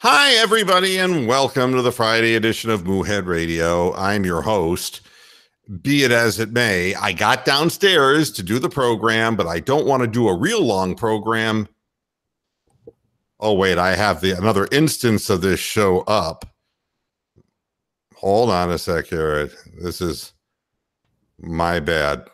Hi, everybody, and welcome to the Friday edition of Moohead Radio. I'm your host. Be it as it may, I got downstairs to do the program, but I don't want to do a real long program. Oh, wait, I have another instance of this show up. Hold on a sec here. This is my bad.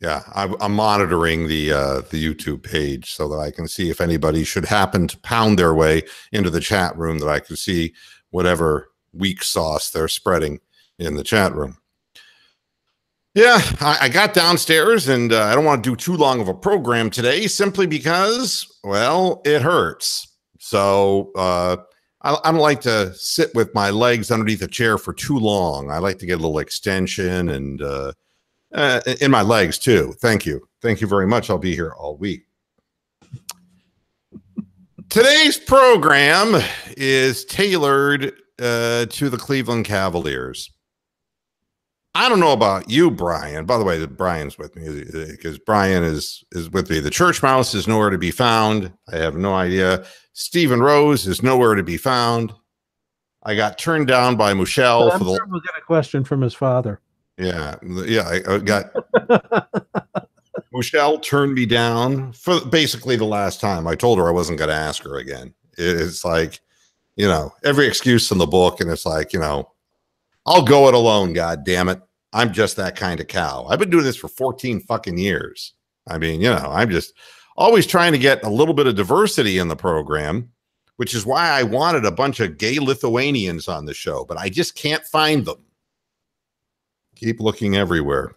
Yeah, I'm monitoring the YouTube page so that I can see if anybody should happen to pound their way into the chat room, that I can see whatever weak sauce they're spreading in the chat room. Yeah, I got downstairs, and I don't want to do too long of a program today simply because, well, it hurts. So I don't like to sit with my legs underneath a chair for too long. I like to get a little extension and in my legs too. Thank you. Thank you very much. I'll be here all week. Today's program is tailored to the Cleveland Cavaliers. I don't know about you, Brian. By the way, Brian's with me because Brian is with me. The church mouse is nowhere to be found. I have no idea. Stephen Rose is nowhere to be found. I got turned down by Michelle. I'm sure we'll get a question from his father. Yeah, I got Michelle turned me down for basically the last time. I told her I wasn't going to ask her again. It's like, every excuse in the book, and it's like, I'll go it alone, God damn it. I'm just that kind of cow. I've been doing this for 14 fucking years. I mean, I'm just always trying to get a little bit of diversity in the program, which is why I wanted a bunch of gay Lithuanians on the show, but I just can't find them. Keep looking everywhere.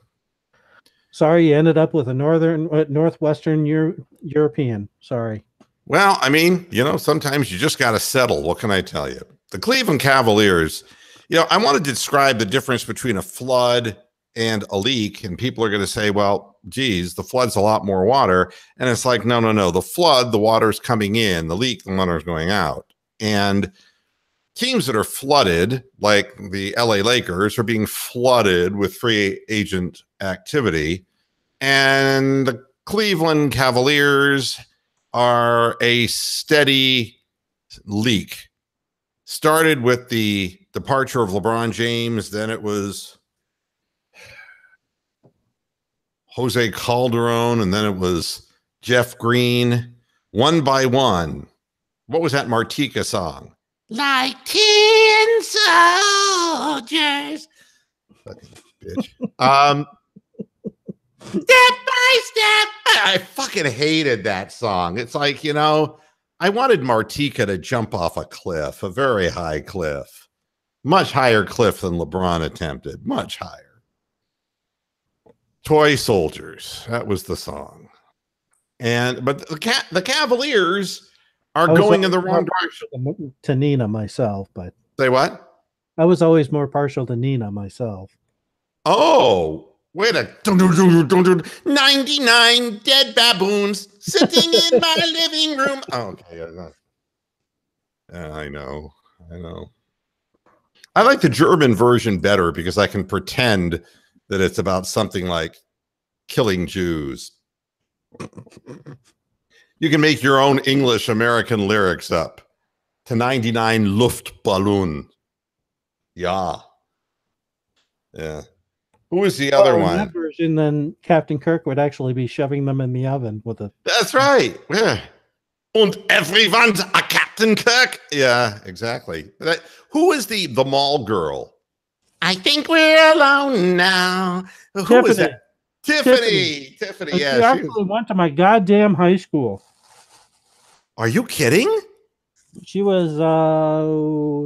Sorry, you ended up with a northwestern European. Sorry. Well, I mean, sometimes you just got to settle. What can I tell you? The Cleveland Cavaliers, I want to describe the difference between a flood and a leak. And people are going to say, well, geez, the flood's a lot more water. And it's like, no. The flood, the water's coming in. The leak, the water's going out. And teams that are flooded, like the LA Lakers, are being flooded with free agent activity. And the Cleveland Cavaliers are a steady leak. Started with the departure of LeBron James. Then it was Jose Calderon. And then it was Jeff Green. One by one. What was that Martika song? Like 10 soldiers. Fucking bitch. Step by step. I fucking hated that song. It's like, I wanted Martika to jump off a cliff, a very high cliff. Much higher cliff than LeBron attempted. Much higher. Toy Soldiers. That was the song. But the Cavaliers are going in the wrong direction. To Nina myself, but say what? I was always more partial to Nina myself. Oh, wait a 99 dead baboons sitting in my living room. Oh, okay, I know. I like the German version better because I can pretend that it's about something like killing Jews. You can make your own English American lyrics up to 99 Luftballon. Yeah. Who is the other one? In that version, then Captain Kirk would actually be shoving them in the oven with a. That's right. Yeah. And everyone's a Captain Kirk. Yeah, exactly. Who is the mall girl? I think we're alone now. Who is that? Tiffany. Yeah. She actually went to my goddamn high school. Are you kidding? She was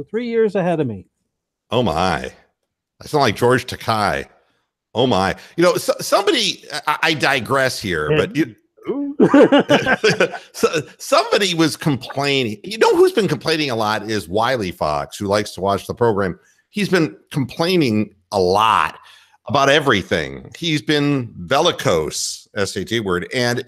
3 years ahead of me. Oh my! I sound like George Takei. Oh my! Somebody. I digress here, but somebody was complaining. Who's been complaining a lot is Wiley Fox, who likes to watch the program. He's been complaining a lot about everything. He's been bellicose, SAT word, and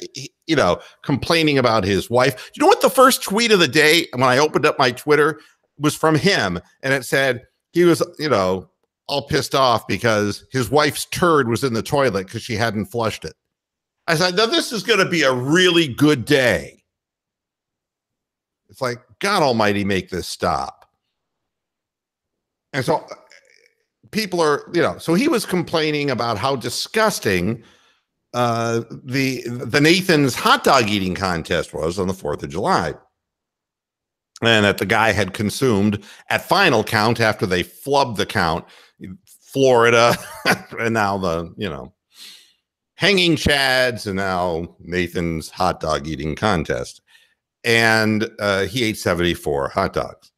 complaining about his wife. You know what the first tweet of the day when I opened up my Twitter was from him, and it said he was, all pissed off because his wife's turd was in the toilet because she hadn't flushed it. I said, now this is going to be a really good day. It's like, God Almighty, make this stop. And so people are, so he was complaining about how disgusting the Nathan's hot dog eating contest was on the 4th of July. And that the guy had consumed at final count, after they flubbed the count, Florida, and now the, hanging chads, and now Nathan's hot dog eating contest. And he ate 74 hot dogs.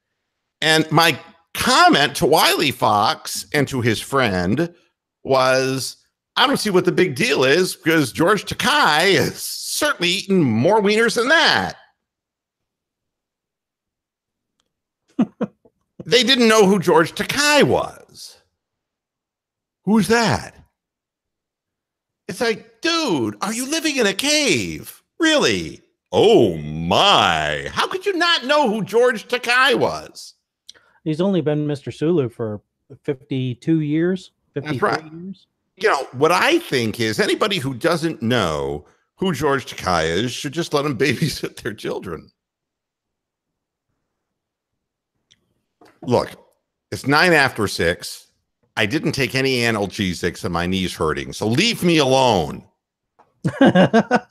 And my comment to Wiley Fox and to his friend was, I don't see what the big deal is, because George Takei has certainly eaten more wieners than that. They didn't know who George Takei was. Who's that? It's like, dude, are you living in a cave? Really? Oh my. How could you not know who George Takei was? He's only been Mr. Sulu for 52 years, 53 years. What I think is anybody who doesn't know who George Takei is should just let him babysit their children. Look, it's 9 after 6. I didn't take any analgesics and my knee's hurting, so leave me alone. Are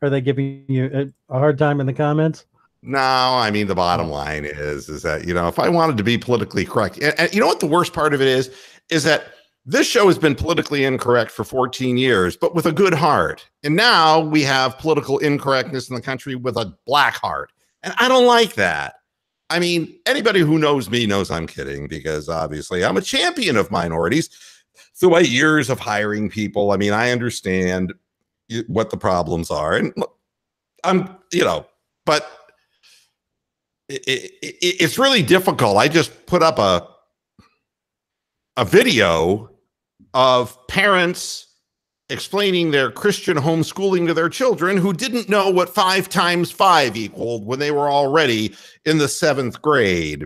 they giving you a hard time in the comments? No, I mean, the bottom line is that, if I wanted to be politically correct, and you know what the worst part of it is that this show has been politically incorrect for 14 years, but with a good heart. And now we have political incorrectness in the country with a black heart. And I don't like that. I mean, anybody who knows me knows I'm kidding, because obviously I'm a champion of minorities through my years of hiring people. I mean, I understand what the problems are, and but it's really difficult. I just put up a video of parents explaining their Christian homeschooling to their children who didn't know what 5 times 5 equaled when they were already in the 7th grade.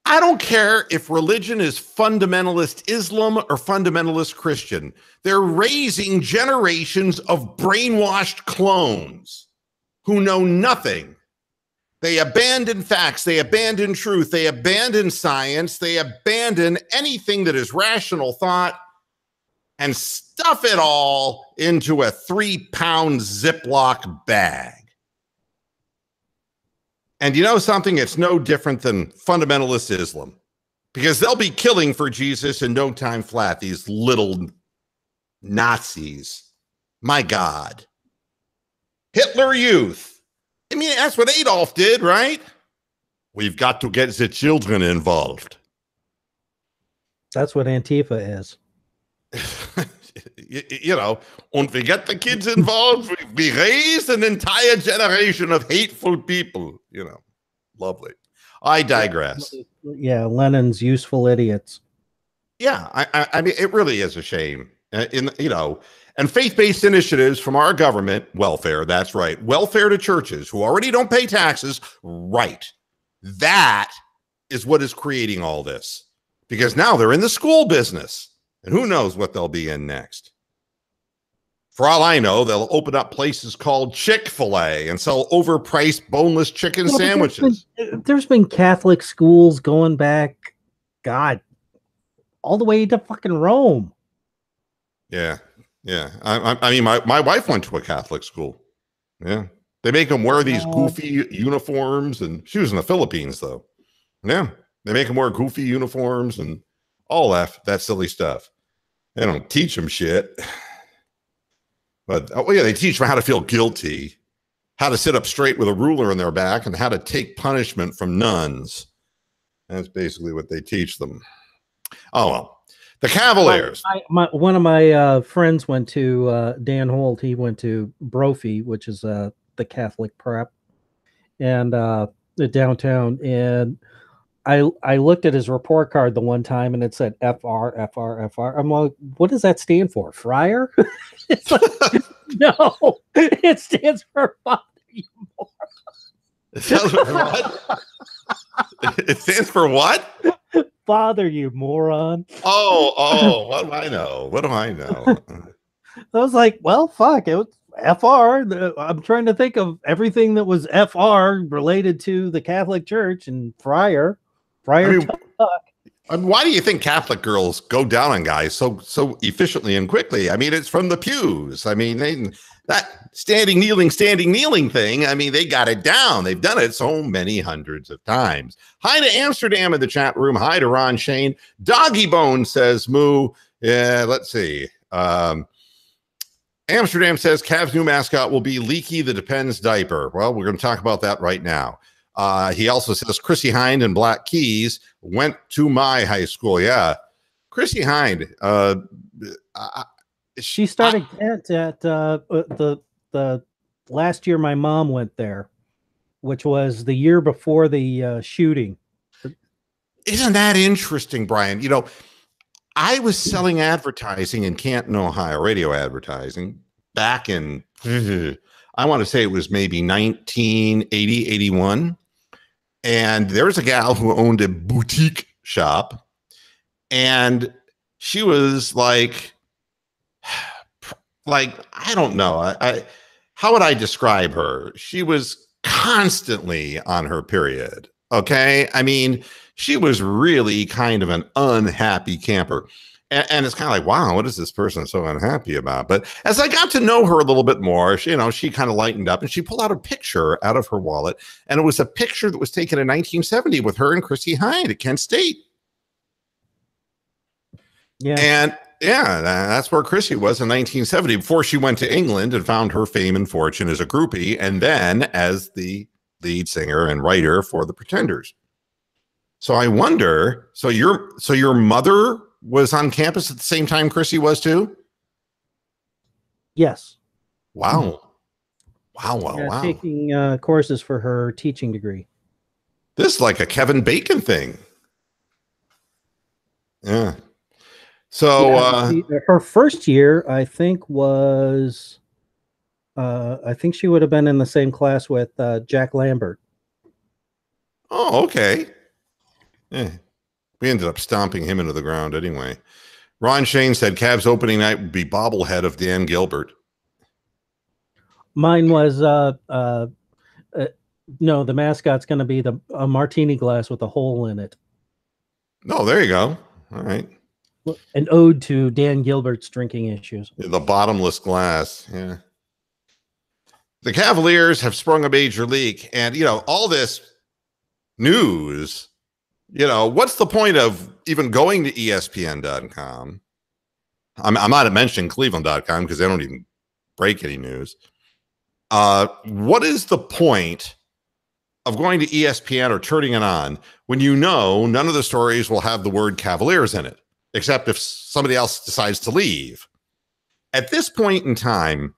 I don't care if religion is fundamentalist Islam or fundamentalist Christian. They're raising generations of brainwashed clones who know nothing. They abandon facts, they abandon truth, they abandon science, they abandon anything that is rational thought, and stuff it all into a 3-pound Ziploc bag. And you know something? It's no different than fundamentalist Islam, because they'll be killing for Jesus in no time flat, these little Nazis. My God. Hitler Youth. I mean, that's what Adolf did, right? We've got to get the children involved. That's what Antifa is. And we get the kids involved, we raise an entire generation of hateful people. Lovely. I digress. Yeah, Lenin's useful idiots. Yeah, I mean, it really is a shame. And faith-based initiatives from our government, welfare, that's right, welfare to churches who already don't pay taxes, right. That is what is creating all this. Because now they're in the school business. And who knows what they'll be in next. For all I know, they'll open up places called Chick-fil-A and sell overpriced boneless chicken sandwiches. There's been Catholic schools going back, God, all the way to fucking Rome. Yeah. Yeah. I mean, my wife went to a Catholic school. Yeah. They make them wear these goofy uniforms, and she was in the Philippines, though. Yeah. They make them wear goofy uniforms and all that silly stuff. They don't teach them shit. But, they teach them how to feel guilty, how to sit up straight with a ruler in their back, and how to take punishment from nuns. That's basically what they teach them. Oh, well. The Cavaliers. One of my friends went to, Dan Holt, he went to Brophy, which is the Catholic prep, and the downtown. And I looked at his report card the one time, and it said FR, FR, FR. I'm like, what does that stand for? Friar? It's like, no, it stands for Father You Moron. It stands for what? It stands for what? Father You Moron. Oh, what do I know? What do I know? was like, well, fuck, it was FR. I'm trying to think of everything that was FR related to the Catholic Church and Friar Tuck. Why do you think Catholic girls go down on guys so efficiently and quickly? I mean, it's from the pews. I mean, that standing, kneeling thing, I mean, they got it down. They've done it so many hundreds of times. Hi to Amsterdam in the chat room. Hi to Ron Shane. Doggy Bone says, Moo. Yeah, let's see. Amsterdam says Cavs' new mascot will be Leaky the Depends diaper. Well, we're going to talk about that right now. He also says Chrissy Hind and Black Keys went to my high school. Yeah. Chrissy Hind. She started at the last year my mom went there, which was the year before the shooting. Isn't that interesting, Brian? You know, I was selling advertising in Canton, Ohio, radio advertising back in, I want to say it was maybe 1980, 81. And there was a gal who owned a boutique shop, and she was like, I don't know. How would I describe her? She was constantly on her period. Okay. I mean, she was really kind of an unhappy camper. And it's kind of like, wow, what is this person so unhappy about? But as I got to know her a little bit more, she kind of lightened up, and she pulled out a picture out of her wallet. And it was a picture that was taken in 1970 with her and Chrissy Hind at Kent State. Yeah. And yeah, that's where Chrissy was in 1970 before she went to England and found her fame and fortune as a groupie, and then as the lead singer and writer for the Pretenders. So I wonder, so your mother was on campus at the same time Chrissy was too? Yes. Wow. Wow. Taking courses for her teaching degree. This is like a Kevin Bacon thing. Yeah. So her first year, I think, was I think she would have been in the same class with Jack Lambert. Oh, okay. Yeah. We ended up stomping him into the ground anyway. Ron Shane said Cavs opening night would be bobblehead of Dan Gilbert. Mine was no, the mascot's going to be a martini glass with a hole in it. Oh, there you go. All right. An ode to Dan Gilbert's drinking issues. The bottomless glass. Yeah. The Cavaliers have sprung a major leak, and all this news. What's the point of even going to ESPN.com? I'm not mentioning Cleveland.com because they don't even break any news. What is the point of going to ESPN or turning it on when none of the stories will have the word Cavaliers in it, except if somebody else decides to leave? At this point in time,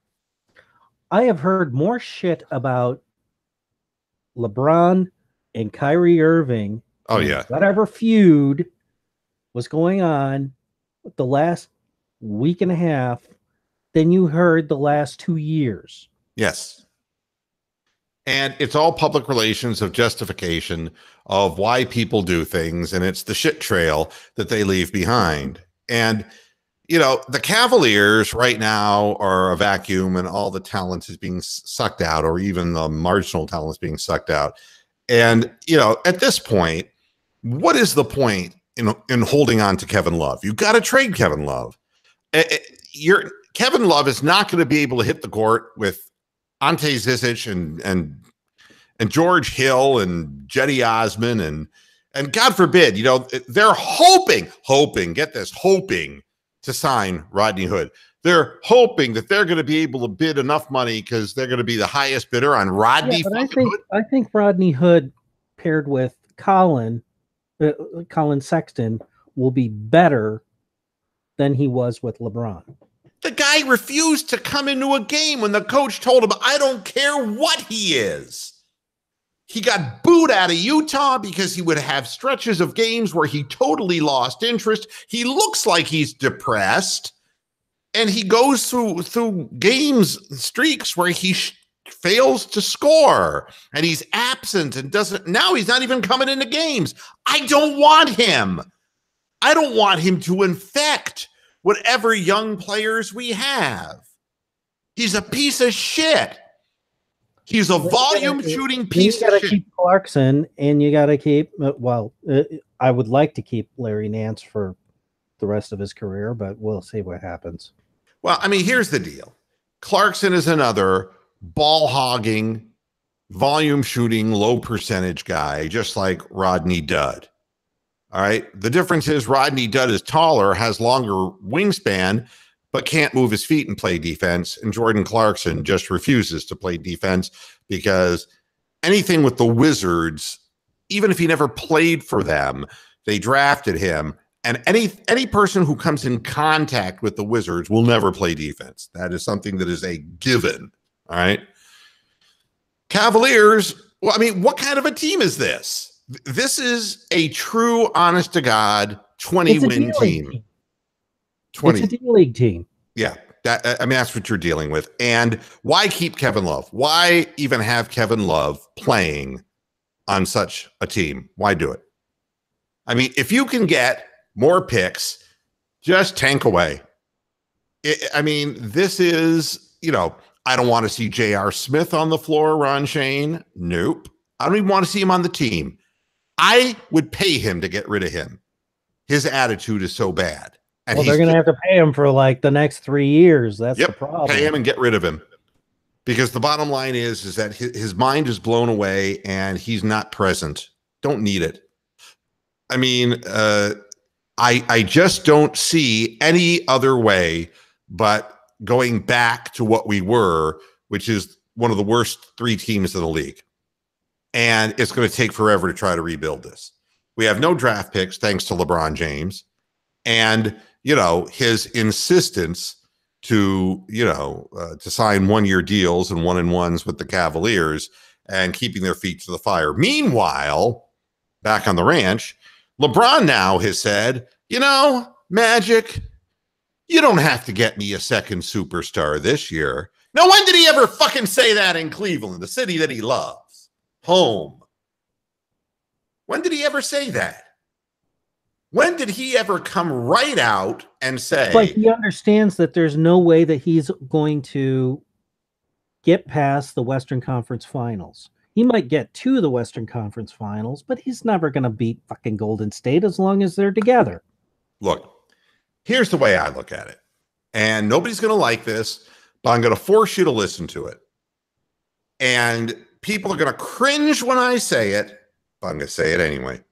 I have heard more shit about LeBron and Kyrie Irving. Oh, yeah. Whatever feud was going on the last week and a half than you heard the last 2 years. Yes. And it's all public relations of justification of why people do things, and it's the shit trail that they leave behind. And, the Cavaliers right now are a vacuum, and all the talent is being sucked out, or even the marginal talent is being sucked out. And, at this point, what is the point in holding on to Kevin Love? You've got to trade Kevin Love. Kevin Love is not going to be able to hit the court with Ante Zizic and George Hill and Jetty Osman and God forbid, they're hoping to sign Rodney Hood. They're hoping that they're going to be able to bid enough money because they're going to be the highest bidder on Rodney. Yeah, but I think Rodney Hood paired with Colin Sexton will be better than he was with LeBron. The guy refused to come into a game when the coach told him, I don't care what he is. He got booed out of Utah because he would have stretches of games where he totally lost interest. He looks like he's depressed, and he goes through streaks where he fails to score, and he's absent and now he's not even coming into games. I don't want him. I don't want him to infect whatever young players we have. He's a piece of shit. He's a volume shooting piece of shit. You got to keep Clarkson, and you got to keep, I would like to keep Larry Nance for the rest of his career, but we'll see what happens. Well, I mean, here's the deal. Clarkson is another ball hogging, volume shooting, low percentage guy, just like Rodney Dudd. All right. The difference is Rodney Dudd is taller, has longer wingspan, but can't move his feet and play defense. And Jordan Clarkson just refuses to play defense because anything with the Wizards, even if he never played for them, they drafted him. And any person who comes in contact with the Wizards will never play defense. That is something that is a given. All right. Cavaliers, well, I mean, what kind of a team is this? This is a true, honest to God, 20-win team. 20. It's a D-League team. Yeah. That's what you're dealing with. And why keep Kevin Love? Why even have Kevin Love playing on such a team? Why do it? I mean, if you can get more picks, just tank away. This is, I don't want to see J.R. Smith on the floor, Ron Shane. Nope. I don't even want to see him on the team. I would pay him to get rid of him. His attitude is so bad. And they're going to have to pay him for like the next 3 years. That's the problem. Pay him and get rid of him. Because the bottom line is that his mind is blown away and he's not present. Don't need it. I mean, I just don't see any other way but going back to what we were, which is one of the worst 3 teams in the league. And it's going to take forever to try to rebuild this. We have no draft picks thanks to LeBron James. And, his insistence to sign 1-year deals and 1-and-1s with the Cavaliers and keeping their feet to the fire. Meanwhile, back on the ranch, LeBron now has said, Magic, you don't have to get me a second superstar this year. Now, when did he ever fucking say that in Cleveland, the city that he loves? Home. When did he ever say that? When did he ever come right out and say... But he understands that there's no way that he's going to get past the Western Conference Finals. He might get to the Western Conference Finals, but he's never going to beat fucking Golden State as long as they're together. Look, here's the way I look at it. And nobody's going to like this, but I'm going to force you to listen to it. And people are going to cringe when I say it, but I'm going to say it anyway.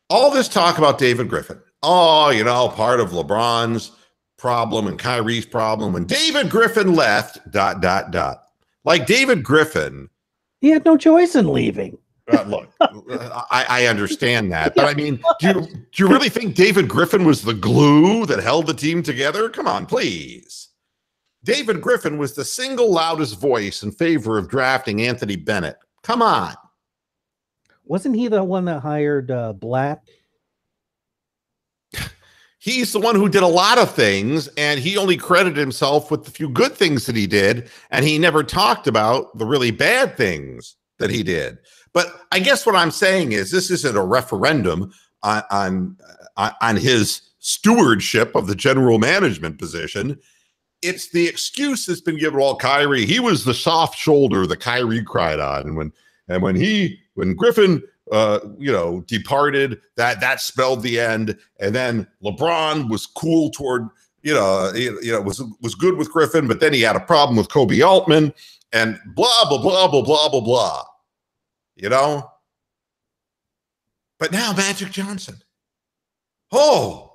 All this talk about David Griffin. Oh, part of LeBron's problem and Kyrie's problem. When David Griffin left, ... Like David Griffin... He had no choice in leaving. Look, I understand that. But I mean, do you really think David Griffin was the glue that held the team together? Come on, please. David Griffin was the single loudest voice in favor of drafting Anthony Bennett. Come on. Wasn't he the one that hired Blatt? He's the one who did a lot of things, and he only credited himself with the few good things that he did, and he never talked about the really bad things that he did. But I guess what I'm saying is this isn't a referendum on his stewardship of the general management position. It's the excuse that's been given. Well, Kyrie, he was the soft shoulder that Kyrie cried on, and when Griffin departed, that spelled the end. And then LeBron was cool toward, was good with Griffin, but then he had a problem with Kobe Altman and blah, blah, blah, blah, blah, blah, blah. But now Magic Johnson. I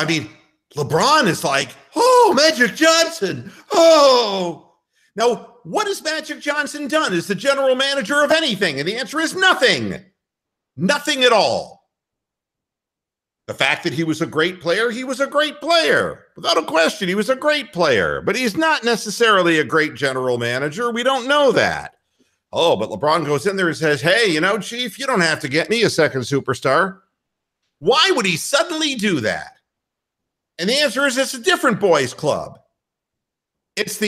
mean, LeBron is like, Magic Johnson. Now, what has Magic Johnson done as the general manager of anything? And the answer is nothing. Nothing at all. The fact that he was a great player, he was a great player. Without a question, he was a great player. But he's not necessarily a great general manager. We don't know that. But LeBron goes in there and says, hey, Chief, you don't have to get me a second superstar. Why would he suddenly do that? And the answer is it's a different boys club. It's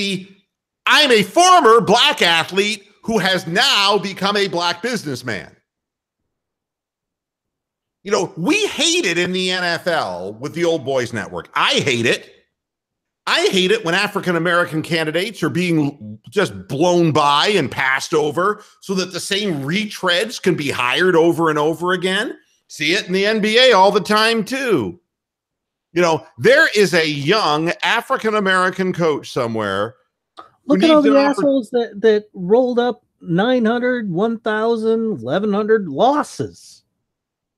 I'm a former black athlete who has now become a black businessman. We hate it in the NFL with the old boys network. I hate it. I hate it when African-American candidates are being just blown by and passed over so that the same retreads can be hired over and over again. See it in the NBA all the time, too. There is a young African-American coach somewhere. Look at all the assholes that rolled up 900, 1,000, 1,100 losses.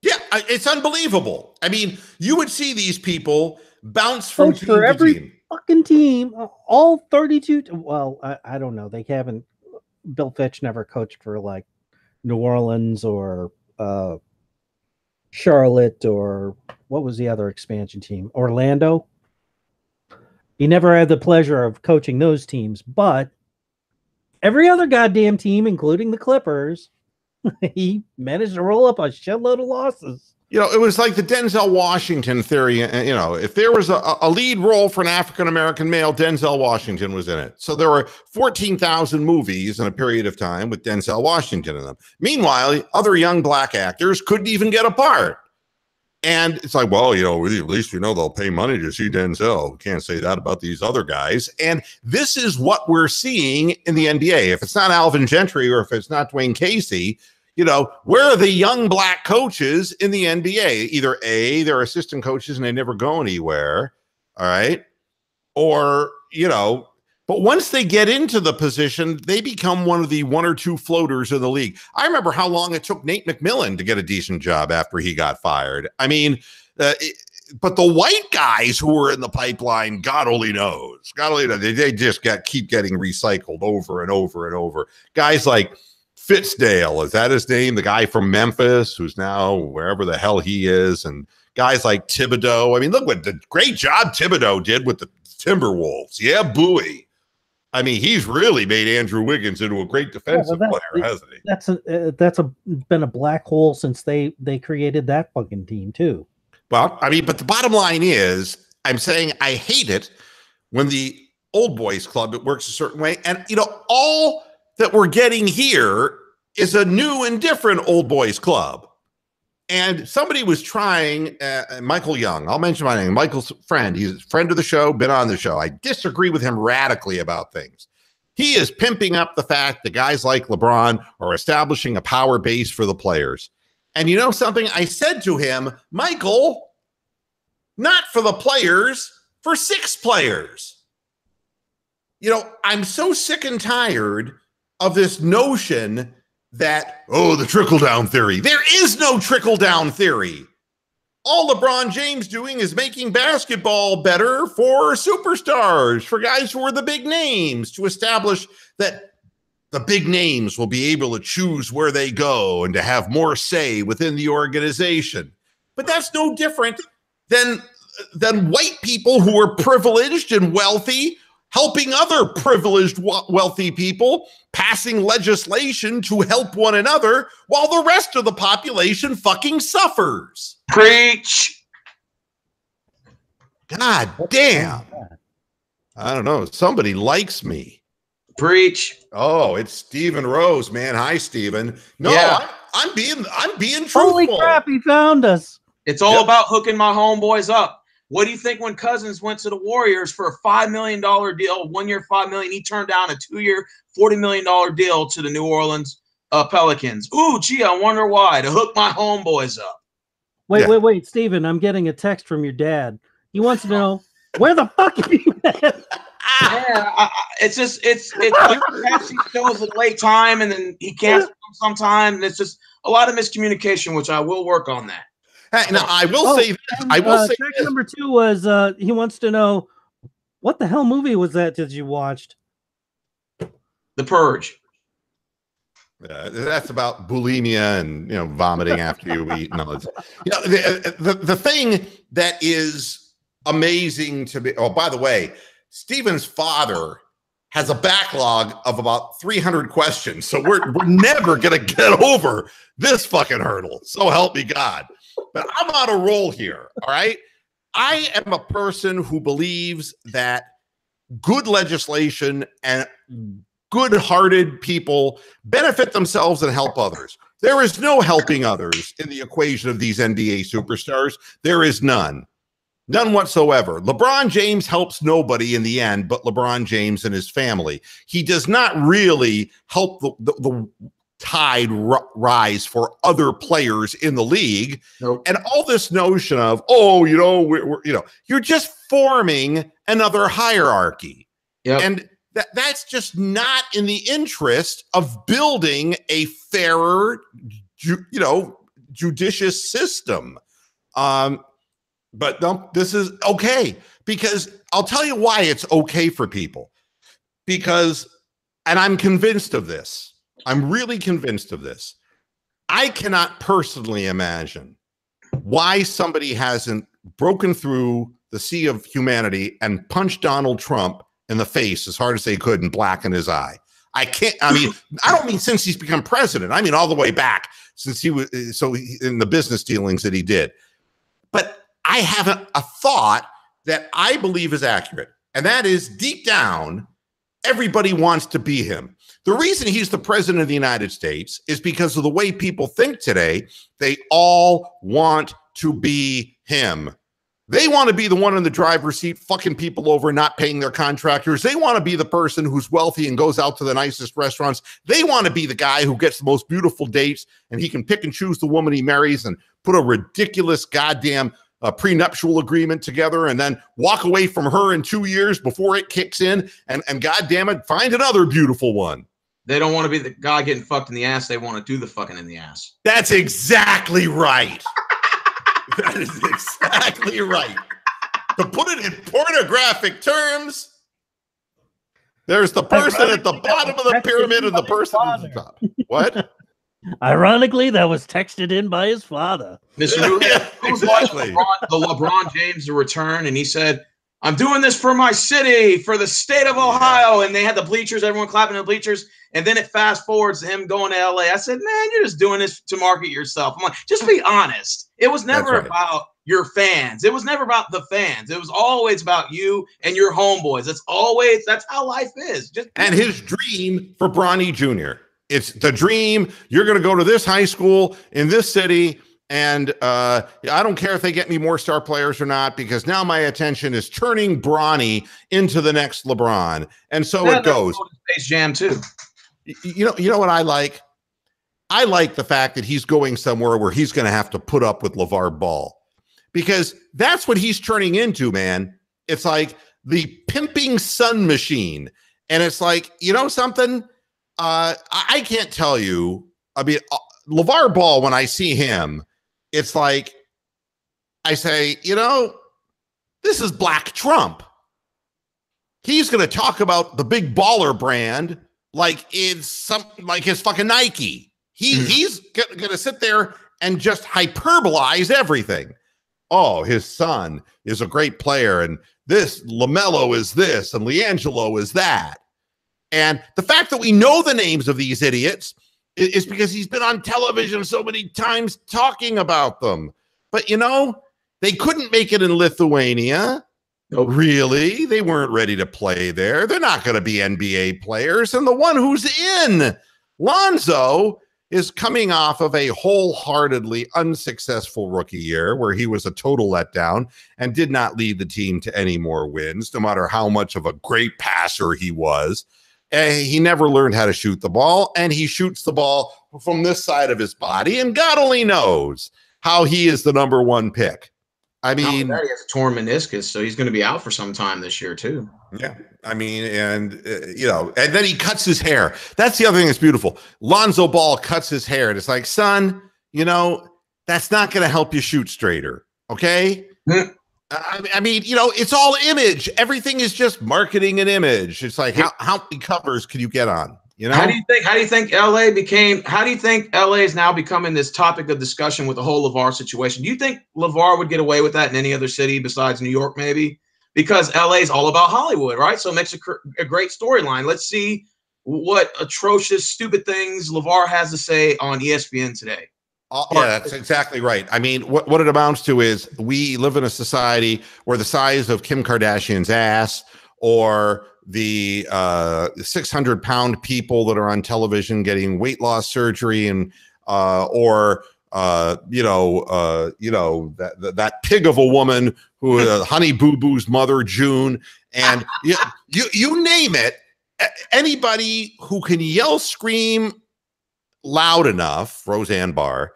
Yeah, it's unbelievable. I mean, you would see these people bounce from team for every team. Fucking team, all 32. Well, I don't know. They haven't. Bill Fitch never coached for like New Orleans or Charlotte or what was the other expansion team? Orlando. He never had the pleasure of coaching those teams, but every other goddamn team, including the Clippers, he managed to roll up a shitload of losses. It was like the Denzel Washington theory. If there was a lead role for an African-American male, Denzel Washington was in it. So there were 14,000 movies in a period of time with Denzel Washington in them. Meanwhile, other young black actors couldn't even get a part. And it's like, well, at least they'll pay money to see Denzel. Can't say that about these other guys. And this is what we're seeing in the NBA. If it's not Alvin Gentry or if it's not Dwayne Casey, where are the young black coaches in the NBA? Either A, they're assistant coaches and they never go anywhere. All right. Or, but once they get into the position, they become one of the one or two floaters in the league. I remember how long it took Nate McMillan to get a decent job after he got fired. I mean, but the white guys who were in the pipeline, God only knows. They just keep getting recycled over and over and over. Guys like Fitzdale, is that his name? The guy from Memphis who's now wherever the hell he is. And guys like Thibodeau. I mean, look what the great job Thibodeau did with the Timberwolves. Yeah, buoy. I mean, he's really made Andrew Wiggins into a great defensive player, hasn't he? That's been a black hole since they created that fucking team too. Well, I mean, but the bottom line is, I'm saying I hate it when the old boys club, it works a certain way. And, all that we're getting here is a new and different old boys club. And somebody was trying, Michael Young, I'll mention my name, Michael's friend. He's a friend of the show, been on the show. I disagree with him radically about things. He is pimping up the fact that guys like LeBron are establishing a power base for the players. And you know something? I said to him, Michael, not for the players, for 6 players. I'm so sick and tired of this notion that, the trickle-down theory. There is no trickle-down theory. All LeBron James doing is making basketball better for superstars, for guys who are the big names, to establish that the big names will be able to choose where they go and to have more say within the organization. But that's no different than white people who are privileged and wealthy helping other privileged, wealthy people, passing legislation to help one another while the rest of the population fucking suffers. Preach. God damn. I don't know. Somebody likes me. Preach. Oh, it's Stephen Rose, man. Hi, Stephen. No, yeah. I'm being truthful. Holy crap, he found us. It's all about hooking my homeboys up. What do you think when Cousins went to the Warriors for a $5 million deal, 1 year, $5 million? He turned down a 2-year, $40 million deal to the New Orleans Pelicans. Ooh, gee, I wonder why. To hook my homeboys up. Wait, Steven, I'm getting a text from your dad. He wants to know, where the fuck are you at? Yeah, it's like he shows at a late time, and then he can't sometime. It's just a lot of miscommunication, which I will work on that. Hey, now I will say this. I will say this. Number 2 was he wants to know, what the hell movie was that that you watched? The Purge. That's about bulimia and vomiting after you eat. No, the thing that is amazing to me. Oh, by the way, Stephen's father has a backlog of about 300 questions, so we're never gonna get over this fucking hurdle. So help me God. But I'm on a roll here, all right? I am a person who believes that good legislation and good-hearted people benefit themselves and help others. There is no helping others in the equation of these NBA superstars. There is none. None whatsoever. LeBron James helps nobody in the end but LeBron James and his family. He does not really help the tide rise for other players in the league. Nope. And all this notion of, oh, you know, you're just forming another hierarchy. Yep. And that's just not in the interest of building a fairer, judicious system. But no, this is okay, because I'll tell you why it's okay for people. Because, and I'm convinced of this. I'm really convinced of this. I cannot personally imagine why somebody hasn't broken through the sea of humanity and punched Donald Trump in the face as hard as they could and blacken his eye. I don't mean since he's become president. I mean all the way back since he was in the business dealings that he did. But I have a thought that I believe is accurate, and that is deep down, everybody wants to be him. The reason he's the president of the United States is because of the way people think today. They all want to be him. They want to be the one in the driver's seat, fucking people over, not paying their contractors. They want to be the person who's wealthy and goes out to the nicest restaurants. They want to be the guy who gets the most beautiful dates, and he can pick and choose the woman he marries and put a ridiculous goddamn prenuptial agreement together and then walk away from her in 2 years before it kicks in and goddamn it, find another beautiful one. They don't want to be the guy getting fucked in the ass. They want to do the fucking in the ass. That's exactly right. That is exactly right. To put it in pornographic terms, there's the person at the bottom of the pyramid and the person at the top. What? Ironically, that was texted in by his father. Mr. Moohead, exactly. The LeBron James return, and he said, I'm doing this for my city, for the state of Ohio. And they had the bleachers, everyone clapping in the bleachers. And then it fast forwards to him going to LA. I said, man, you're just doing this to market yourself. I'm like, just be honest. It was never about your fans. It was never about the fans. It was always about you and your homeboys. That's how life is. And his dream for Bronny Jr. It's the dream. You're going to go to this high school in this city. And I don't care if they get me more star players or not, because now my attention is turning Bronny into the next LeBron. And so it goes. Space Jam too. You know what I like? I like the fact that he's going somewhere where he's going to have to put up with LeVar Ball, because that's what he's turning into, man. It's like the pimping sun machine. And it's like, you know something? I can't tell you. I mean, LeVar Ball, when I see him, it's like I say, you know, this is Black Trump. He's going to talk about the big baller brand like it's like his fucking Nike. He's going to sit there and just hyperbolize everything. Oh, his son is a great player, and this LaMelo is this, and LiAngelo is that. And the fact that we know the names of these idiots is because he's been on television so many times talking about them. But, you know, they couldn't make it in Lithuania. Nope. Really? They weren't ready to play there. They're not going to be NBA players. And the one who's in, Lonzo, is coming off of a wholeheartedly unsuccessful rookie year where he was a total letdown and did not lead the team to any more wins, no matter how much of a great passer he was. He never learned how to shoot the ball, and he shoots the ball from this side of his body, and God only knows how he is the number one pick. I mean, he has a torn meniscus, so he's going to be out for some time this year too. Yeah, I mean, and you know, and then he cuts his hair. That's the other thing that's beautiful. Lonzo Ball cuts his hair, and it's like, son, you know, that's not going to help you shoot straighter. Okay. I mean, you know, it's all image. Everything is just marketing and image. It's like, how many covers can you get on? You know, how do you think LA is now becoming this topic of discussion with the whole LeVar situation? Do you think LeVar would get away with that in any other city besides New York, maybe? Because LA is all about Hollywood, right? So it makes a great storyline. Let's see what atrocious, stupid things LeVar has to say on ESPN today. Yeah, that's exactly right. I mean, what it amounts to is we live in a society where the size of Kim Kardashian's ass or the 600-pound people that are on television getting weight loss surgery and or that pig of a woman who Honey Boo Boo's mother, June, and you name it. Anybody who can yell, scream loud enough, Roseanne Barr,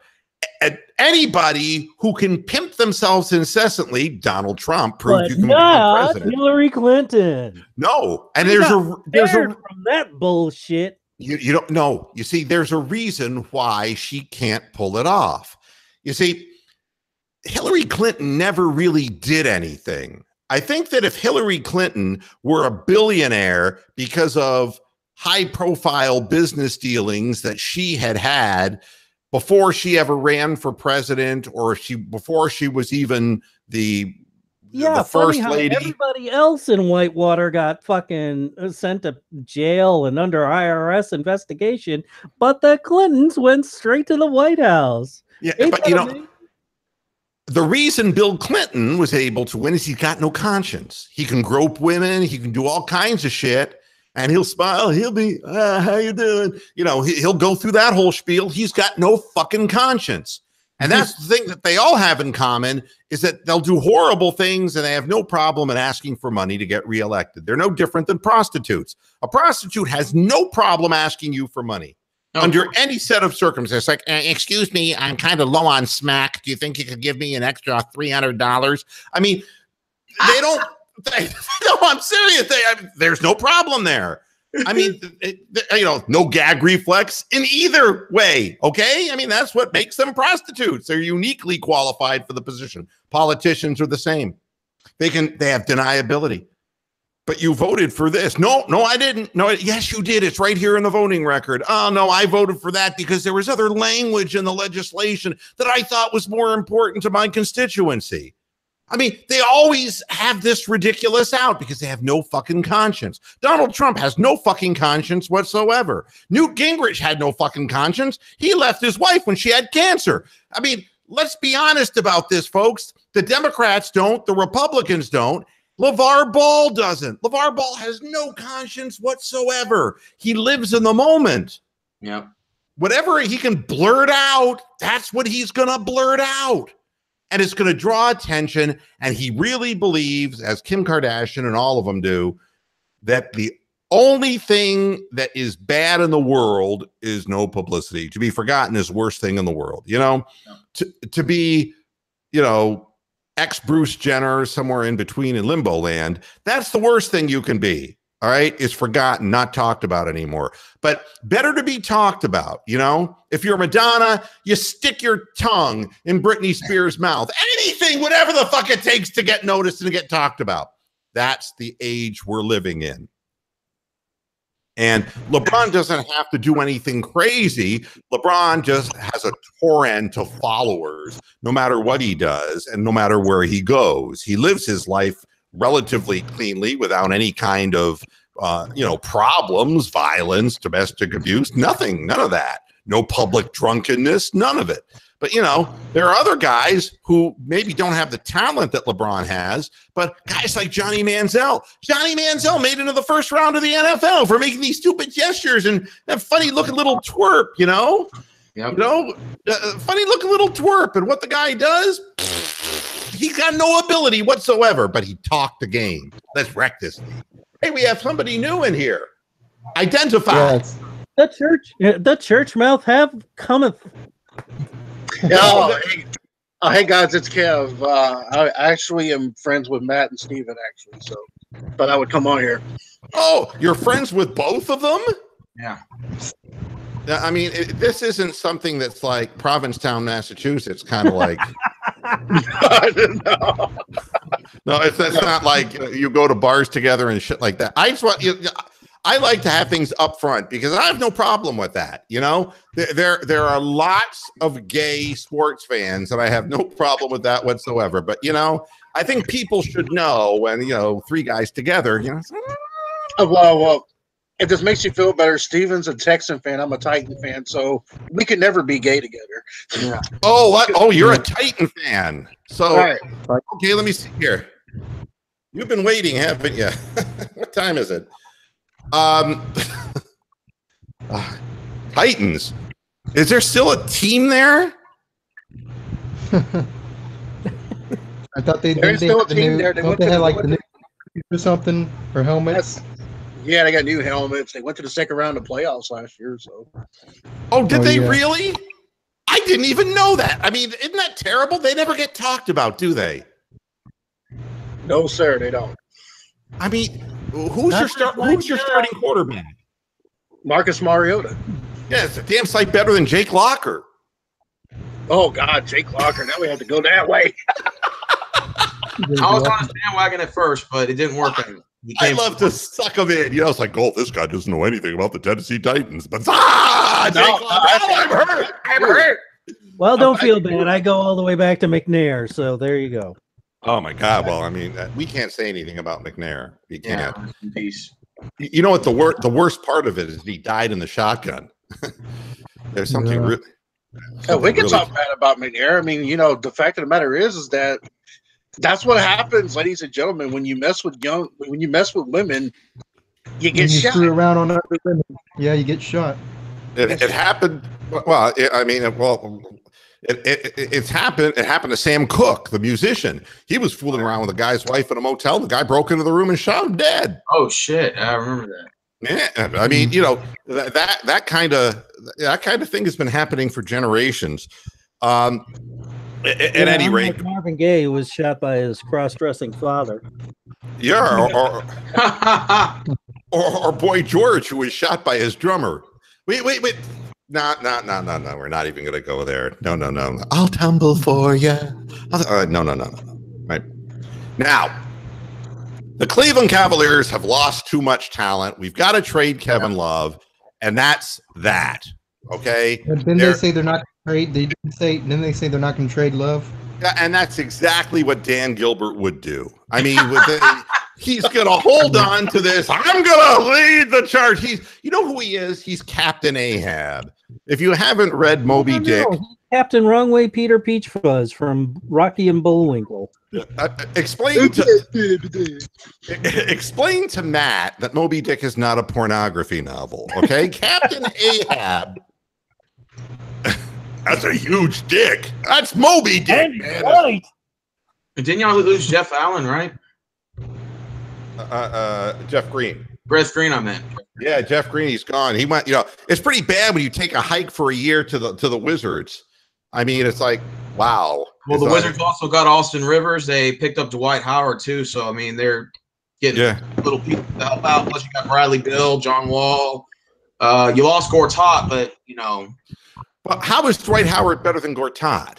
and anybody who can pimp themselves incessantly, Donald Trump, proved you can be president. Hillary Clinton. No, and there's a from that bullshit. You don't know. You see, there's a reason why she can't pull it off. You see, Hillary Clinton never really did anything. I think that if Hillary Clinton were a billionaire because of high-profile business dealings that she had before she ever ran for president, or before she was even the first lady. Everybody else in Whitewater got fucking sent to jail and under IRS investigation, but the Clintons went straight to the White House. Yeah, but the reason Bill Clinton was able to win is he's got no conscience. He can grope women, he can do all kinds of shit, and he'll smile. He'll be, how you doing? He'll go through that whole spiel. He's got no fucking conscience. And that's the thing that they all have in common, is that they'll do horrible things and they have no problem in asking for money to get reelected. They're no different than prostitutes. A prostitute has no problem asking you for money under any set of circumstances. Like, excuse me, I'm kind of low on smack. Do you think you could give me an extra $300? I mean, they don't. No, I'm serious. There's no problem there. I mean, no gag reflex in either way. Okay. I mean, that's what makes them prostitutes. They're uniquely qualified for the position. Politicians are the same. They have deniability. But you voted for this. No, I didn't. No, yes, you did. It's right here in the voting record. Oh, no, I voted for that because there was other language in the legislation that I thought was more important to my constituency. I mean, they always have this ridiculous out because they have no fucking conscience. Donald Trump has no fucking conscience whatsoever. Newt Gingrich had no fucking conscience. He left his wife when she had cancer. I mean, let's be honest about this, folks. The Democrats don't. The Republicans don't. LeVar Ball doesn't. LeVar Ball has no conscience whatsoever. He lives in the moment. Yeah. Whatever he can blurt out, that's what he's going to blurt out. And it's going to draw attention. And he really believes, as Kim Kardashian and all of them do, that the only thing that is bad in the world is no publicity. To be forgotten is the worst thing in the world. To be, ex-Bruce Jenner, somewhere in between in limbo land, that's the worst thing you can be. All right. It's forgotten, not talked about anymore, but better to be talked about. If you're Madonna, you stick your tongue in Britney Spears' mouth, anything, whatever the fuck it takes to get noticed and get talked about. That's the age we're living in. And LeBron doesn't have to do anything crazy. LeBron just has a torrent of followers, no matter what he does and no matter where he goes. He lives his life relatively cleanly without any kind of, problems, violence, domestic abuse, nothing, none of that. No public drunkenness, none of it. But, there are other guys who maybe don't have the talent that LeBron has, but guys like Johnny Manziel. Johnny Manziel made it into the first round of the NFL for making these stupid gestures and that funny looking little twerp, Yep. Funny looking little twerp. And what the guy does, he's got no ability whatsoever, but he talked the game. Let's wreck this. Hey, we have somebody new in here. Identify. Yes. The church mouth have cometh. Hey guys, it's Kev. I actually am friends with Matt and Steven, actually, so but I would come on here. Oh, you're friends with both of them? Yeah. I mean, this isn't something that's like Provincetown, Massachusetts, kind of like. No, it's not like you go to bars together and shit like that. I like to have things up front because I have no problem with that. There are lots of gay sports fans and I have no problem with that whatsoever. But, I think people should know when, three guys together, Well, if this makes you feel better, Steven's a Texan fan. I'm a Titan fan. So we could never be gay together. Yeah. Oh, you're a Titan fan. So, right. Okay, let me see here. You've been waiting, haven't you? What time is it? Titans. Is there still a team there? I thought they There's still a team there. They had like the new or something or helmets. Yeah, they got new helmets. They went to the second round of playoffs last year. So, oh, did they really? I didn't even know that. I mean, isn't that terrible? They never get talked about, do they? No, sir, they don't. I mean, who's your starting quarterback? Marcus Mariota. Yeah, it's a damn sight better than Jake Locker. Oh God, Jake Locker. Now we have to go that way. I was on his bandwagon at first, but it didn't work out. I love to suck him in. You know, it's like, oh, this guy doesn't know anything about the Tennessee Titans. But I'm hurt. Well, don't feel bad. I go all the way back to McNair, so there you go. Oh my God! Well, I mean, we can't say anything about McNair. We can't. Yeah, peace. You know what? The worst part of it is he died in the shotgun. There's something really. We can talk bad about McNair. I mean, you know, the fact of the matter is that that's what happens, ladies and gentlemen. When you mess with women, you get shot. Screw around on other women. Yeah, you get shot. It happened. Well, it's happened. It happened to Sam Cooke, the musician. He was fooling around with a guy's wife in a motel. The guy broke into the room and shot him dead. Oh shit! I remember that. Yeah, I mean, you know, that kind of thing has been happening for generations. At any rate, like Marvin Gaye was shot by his cross-dressing father. Yeah, or Boy George, who was shot by his drummer. Wait. No. We're not even going to go there. No. I'll tumble for you. No. Right now. The Cleveland Cavaliers have lost too much talent. We've got to trade Kevin Love, and that's that. Okay. Didn't they say they're not going to trade? Didn't they say they're not going to trade Love? Yeah, and that's exactly what Dan Gilbert would do. I mean, he's going to hold on to this. I'm going to lead the charge. You know who he is? He's Captain Ahab. If you haven't read Moby Dick, Captain Wrongway Peter Peachfuzz from Rocky and Bullwinkle. Explain to Matt that Moby Dick is not a pornography novel. Okay, Captain Ahab. That's a huge dick. That's Moby Dick. Man. Right. Didn't y'all lose Jeff Allen, right? Jeff Green. Jeff Green, I meant. Yeah, Jeff Green, he's gone. He went, you know, it's pretty bad when you take a hike for a year to the Wizards. I mean, it's like, wow. Well, the Wizards also got Austin Rivers. They picked up Dwight Howard, too. So, I mean, they're getting little people to help out. Plus, you got Bradley Beal, John Wall. You lost Gortat, but, you know. Well, how is Dwight Howard better than Gortat?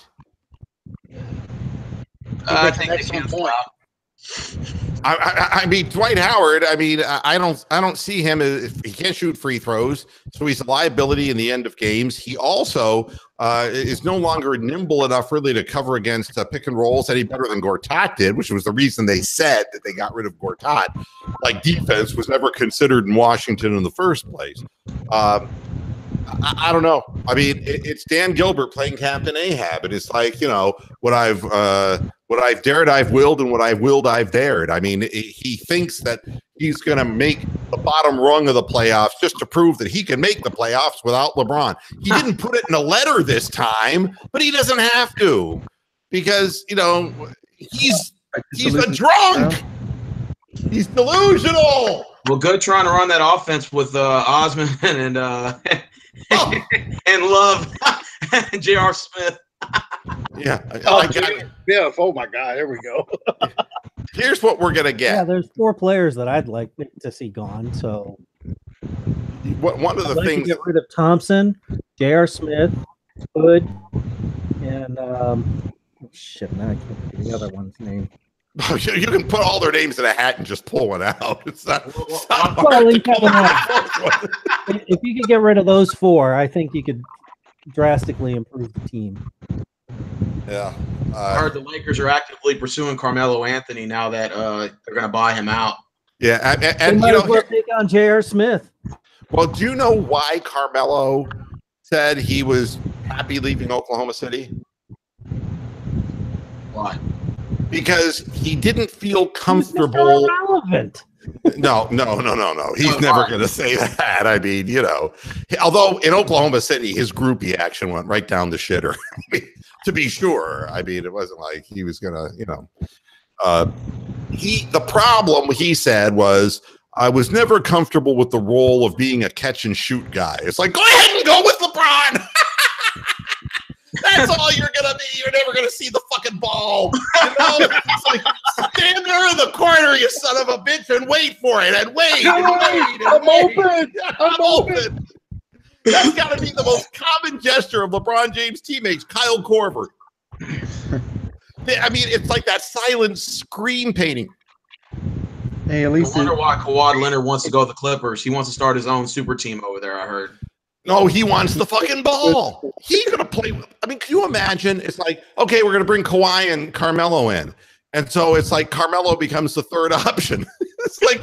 I think they cancel out. I mean, Dwight Howard. I mean, I don't see him as he can't shoot free throws, so he's a liability in the end of games. He also is no longer nimble enough really to cover against pick and rolls any better than Gortat did, which was the reason they said that they got rid of Gortat. Like defense was never considered in Washington in the first place. I don't know. I mean, it's Dan Gilbert playing Captain Ahab, and it's like, you know, what I've dared, I've willed, and what I've willed, I've dared. I mean, he thinks that he's going to make the bottom rung of the playoffs just to prove that he can make the playoffs without LeBron. He didn't put it in a letter this time, but he doesn't have to because, you know, he's a drunk. He's delusional. Well, good trying to run that offense with Osman and and Love and J.R. Smith. Yeah. Oh my God. There we go. Here's what we're gonna get. Yeah, there's 4 players that I'd like to see gone. So one of the things to get rid of Thompson, J.R. Smith, Hood, and now I can't think of the other one's name. You can put all their names in a hat and just pull one out. It's not if you could get rid of those 4, I think you could drastically improve the team. Yeah. I heard the Lakers are actively pursuing Carmelo Anthony now that they're going to buy him out. Yeah, and you know, take on J.R. Smith. Well, do you know why Carmelo said he was happy leaving Oklahoma City? Why? Because he didn't feel comfortable. Irrelevant. No. He's never going to say that. I mean, you know, although in Oklahoma City, his groupie action went right down the shitter. To be sure. I mean, it wasn't like he was going to, you know. The problem, he said, was I was never comfortable with the role of being a catch and shoot guy. It's like, go ahead and go with LeBron. That's all you're going to be. You're never going to see the fucking ball. You know? It's like, stand there in the corner, you son of a bitch, and wait for it, and wait. I'm open. That's got to be the most common gesture of LeBron James' teammates, Kyle Korver. I mean, it's like that silent screen painting. Hey, at least I wonder why Kawhi Leonard wants to go to the Clippers. He wants to start his own super team over there, I heard. No, he wants the fucking ball. He's going to play. I mean, can you imagine? It's like, okay, we're going to bring Kawhi and Carmelo in. And so it's like Carmelo becomes the third option. It's like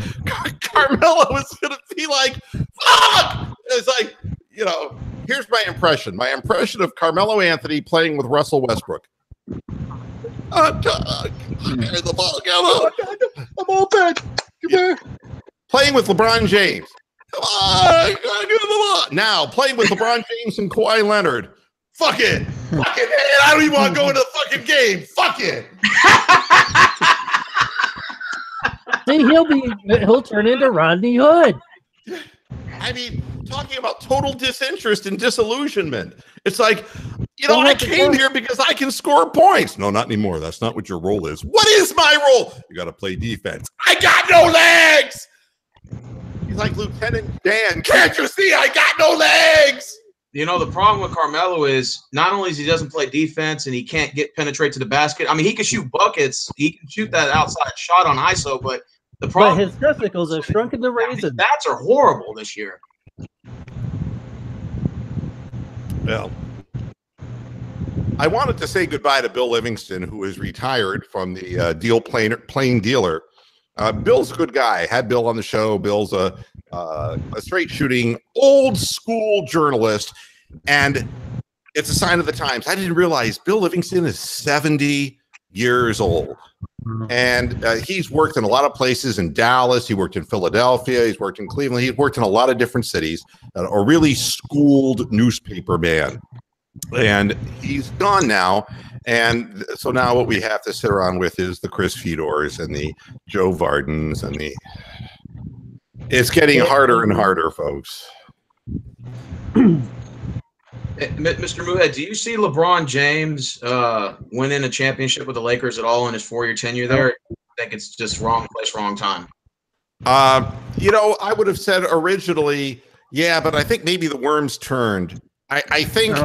Carmelo is going to be like, fuck! It's like, you know, here's my impression. My impression of Carmelo Anthony playing with Russell Westbrook. The ball, I'm open. Come here. Playing with LeBron James. Come on, give the ball. Now playing with LeBron James and Kawhi Leonard. Fuck it. Fuck it, man. I don't even want to go into the fucking game. Fuck it. See, he'll turn into Rodney Hood. I mean, talking about total disinterest and disillusionment. It's like, you know, I came here because I can score points. No, not anymore. That's not what your role is. What is my role? You got to play defense. I got no legs. He's like Lieutenant Dan. Can't you see? I got no legs. You know, the problem with Carmelo is not only is he doesn't play defense and he can't penetrate to the basket. I mean, he can shoot buckets. He can shoot that outside shot on ISO, but the problem, his testicles are shrunk in the raisin. His bats are horrible this year. Well, I wanted to say goodbye to Bill Livingston, who is retired from the plain dealer. Bill's a good guy. Had Bill on the show. Bill's a straight shooting, old school journalist, and it's a sign of the times. I didn't realize Bill Livingston is 70 years old. And he's worked in a lot of places in Dallas. He worked in Philadelphia. He's worked in Cleveland. He's worked in a lot of different cities. A really schooled newspaper man. And he's gone now. And so now what we have to sit around with is the Chris Fedors and the Joe Vardens and it's getting harder and harder, folks. Mr. Moohead, do you see LeBron James winning a championship with the Lakers at all in his 4-year tenure there? I think it's just wrong place, wrong time. You know, I would have said originally, yeah, but I think maybe the worms turned. I think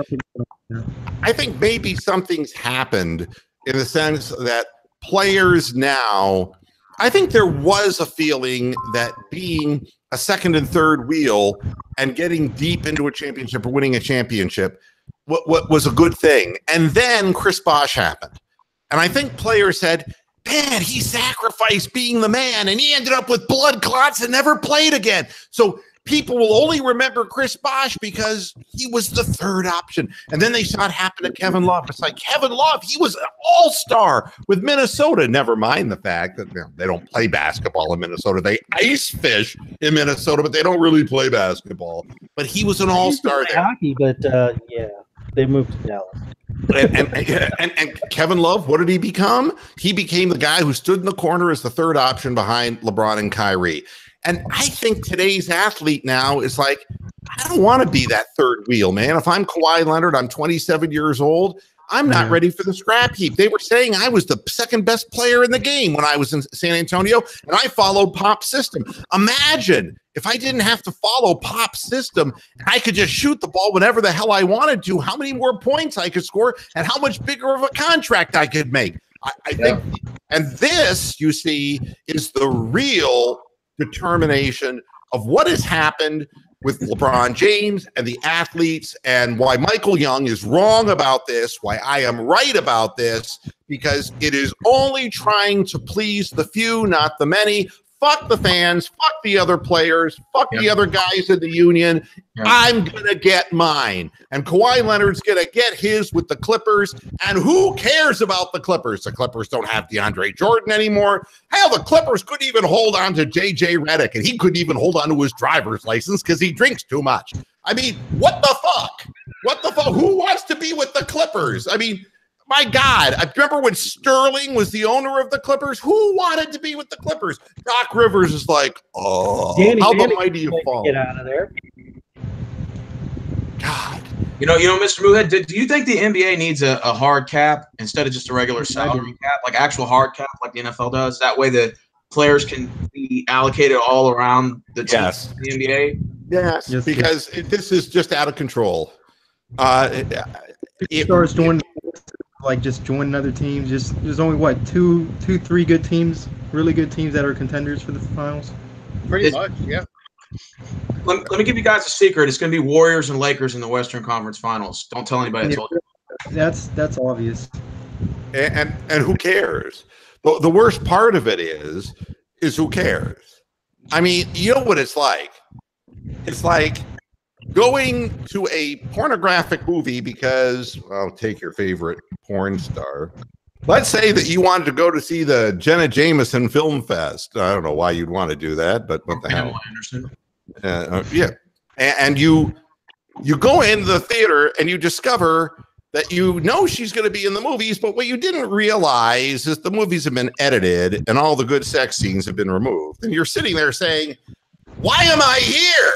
maybe something's happened in the sense that players now, I think there was a feeling that being a second and third wheel and getting deep into a championship or winning a championship what was a good thing. And then Chris Bosh happened. And I think players said, man, he sacrificed being the man and he ended up with blood clots and never played again. So people will only remember Chris Bosh because he was the third option. And then they saw it happen to Kevin Love. It's like, Kevin Love, he was an all-star with Minnesota. Never mind the fact that they don't play basketball in Minnesota. They ice fish in Minnesota, but they don't really play basketball. But he was an all-star there. Hockey, but yeah, they moved to Dallas. And Kevin Love, what did he become? He became the guy who stood in the corner as the third option behind LeBron and Kyrie. And I think today's athlete now is like, I don't want to be that third wheel, man. If I'm Kawhi Leonard, I'm 27 years old. I'm not ready for the scrap heap. They were saying I was the second best player in the game when I was in San Antonio, and I followed Pop's system. Imagine if I didn't have to follow Pop's system, I could just shoot the ball whenever the hell I wanted to, how many more points I could score, and how much bigger of a contract I could make. I think, and this, you see, is the real determination of what has happened with LeBron James and the athletes, and why Michael Young is wrong about this, why I am right about this, because it is only trying to please the few, not the many. fuck the fans, fuck the other players, fuck the other guys in the union. I'm going to get mine. And Kawhi Leonard's going to get his with the Clippers. And who cares about the Clippers? The Clippers don't have DeAndre Jordan anymore. Hell, the Clippers couldn't even hold on to J.J. Redick, and he couldn't even hold on to his driver's license because he drinks too much. I mean, what the fuck? What the fuck? Who wants to be with the Clippers? I mean, my God, I remember when Sterling was the owner of the Clippers. Who wanted to be with the Clippers? Doc Rivers is like, oh, how the mighty have fallen. Get out of there. God. You know, Mr. Moohead, do you think the NBA needs a hard cap instead of just a regular salary cap, like actual hard cap like the NFL does? That way the players can be allocated all around the team, the NBA? Yes, because this is just out of control. It starts doing like just join other teams. Just there's only what two, three good teams, really good teams that are contenders for the finals. Pretty much, yeah. Let me give you guys a secret. It's going to be Warriors and Lakers in the Western Conference Finals. Don't tell anybody I told you. That's obvious. And who cares? The worst part of it is who cares? I mean, you know what it's like? It's like going to a pornographic movie because, well, take your favorite porn star. Let's say that you wanted to go to see the Jenna Jameson Film Fest. I don't know why you'd want to do that, but what the hell? Yeah. And you go into the theater and you discover that you know she's going to be in the movies, but what you didn't realize is the movies have been edited and all the good sex scenes have been removed. And you're sitting there saying, why am I here?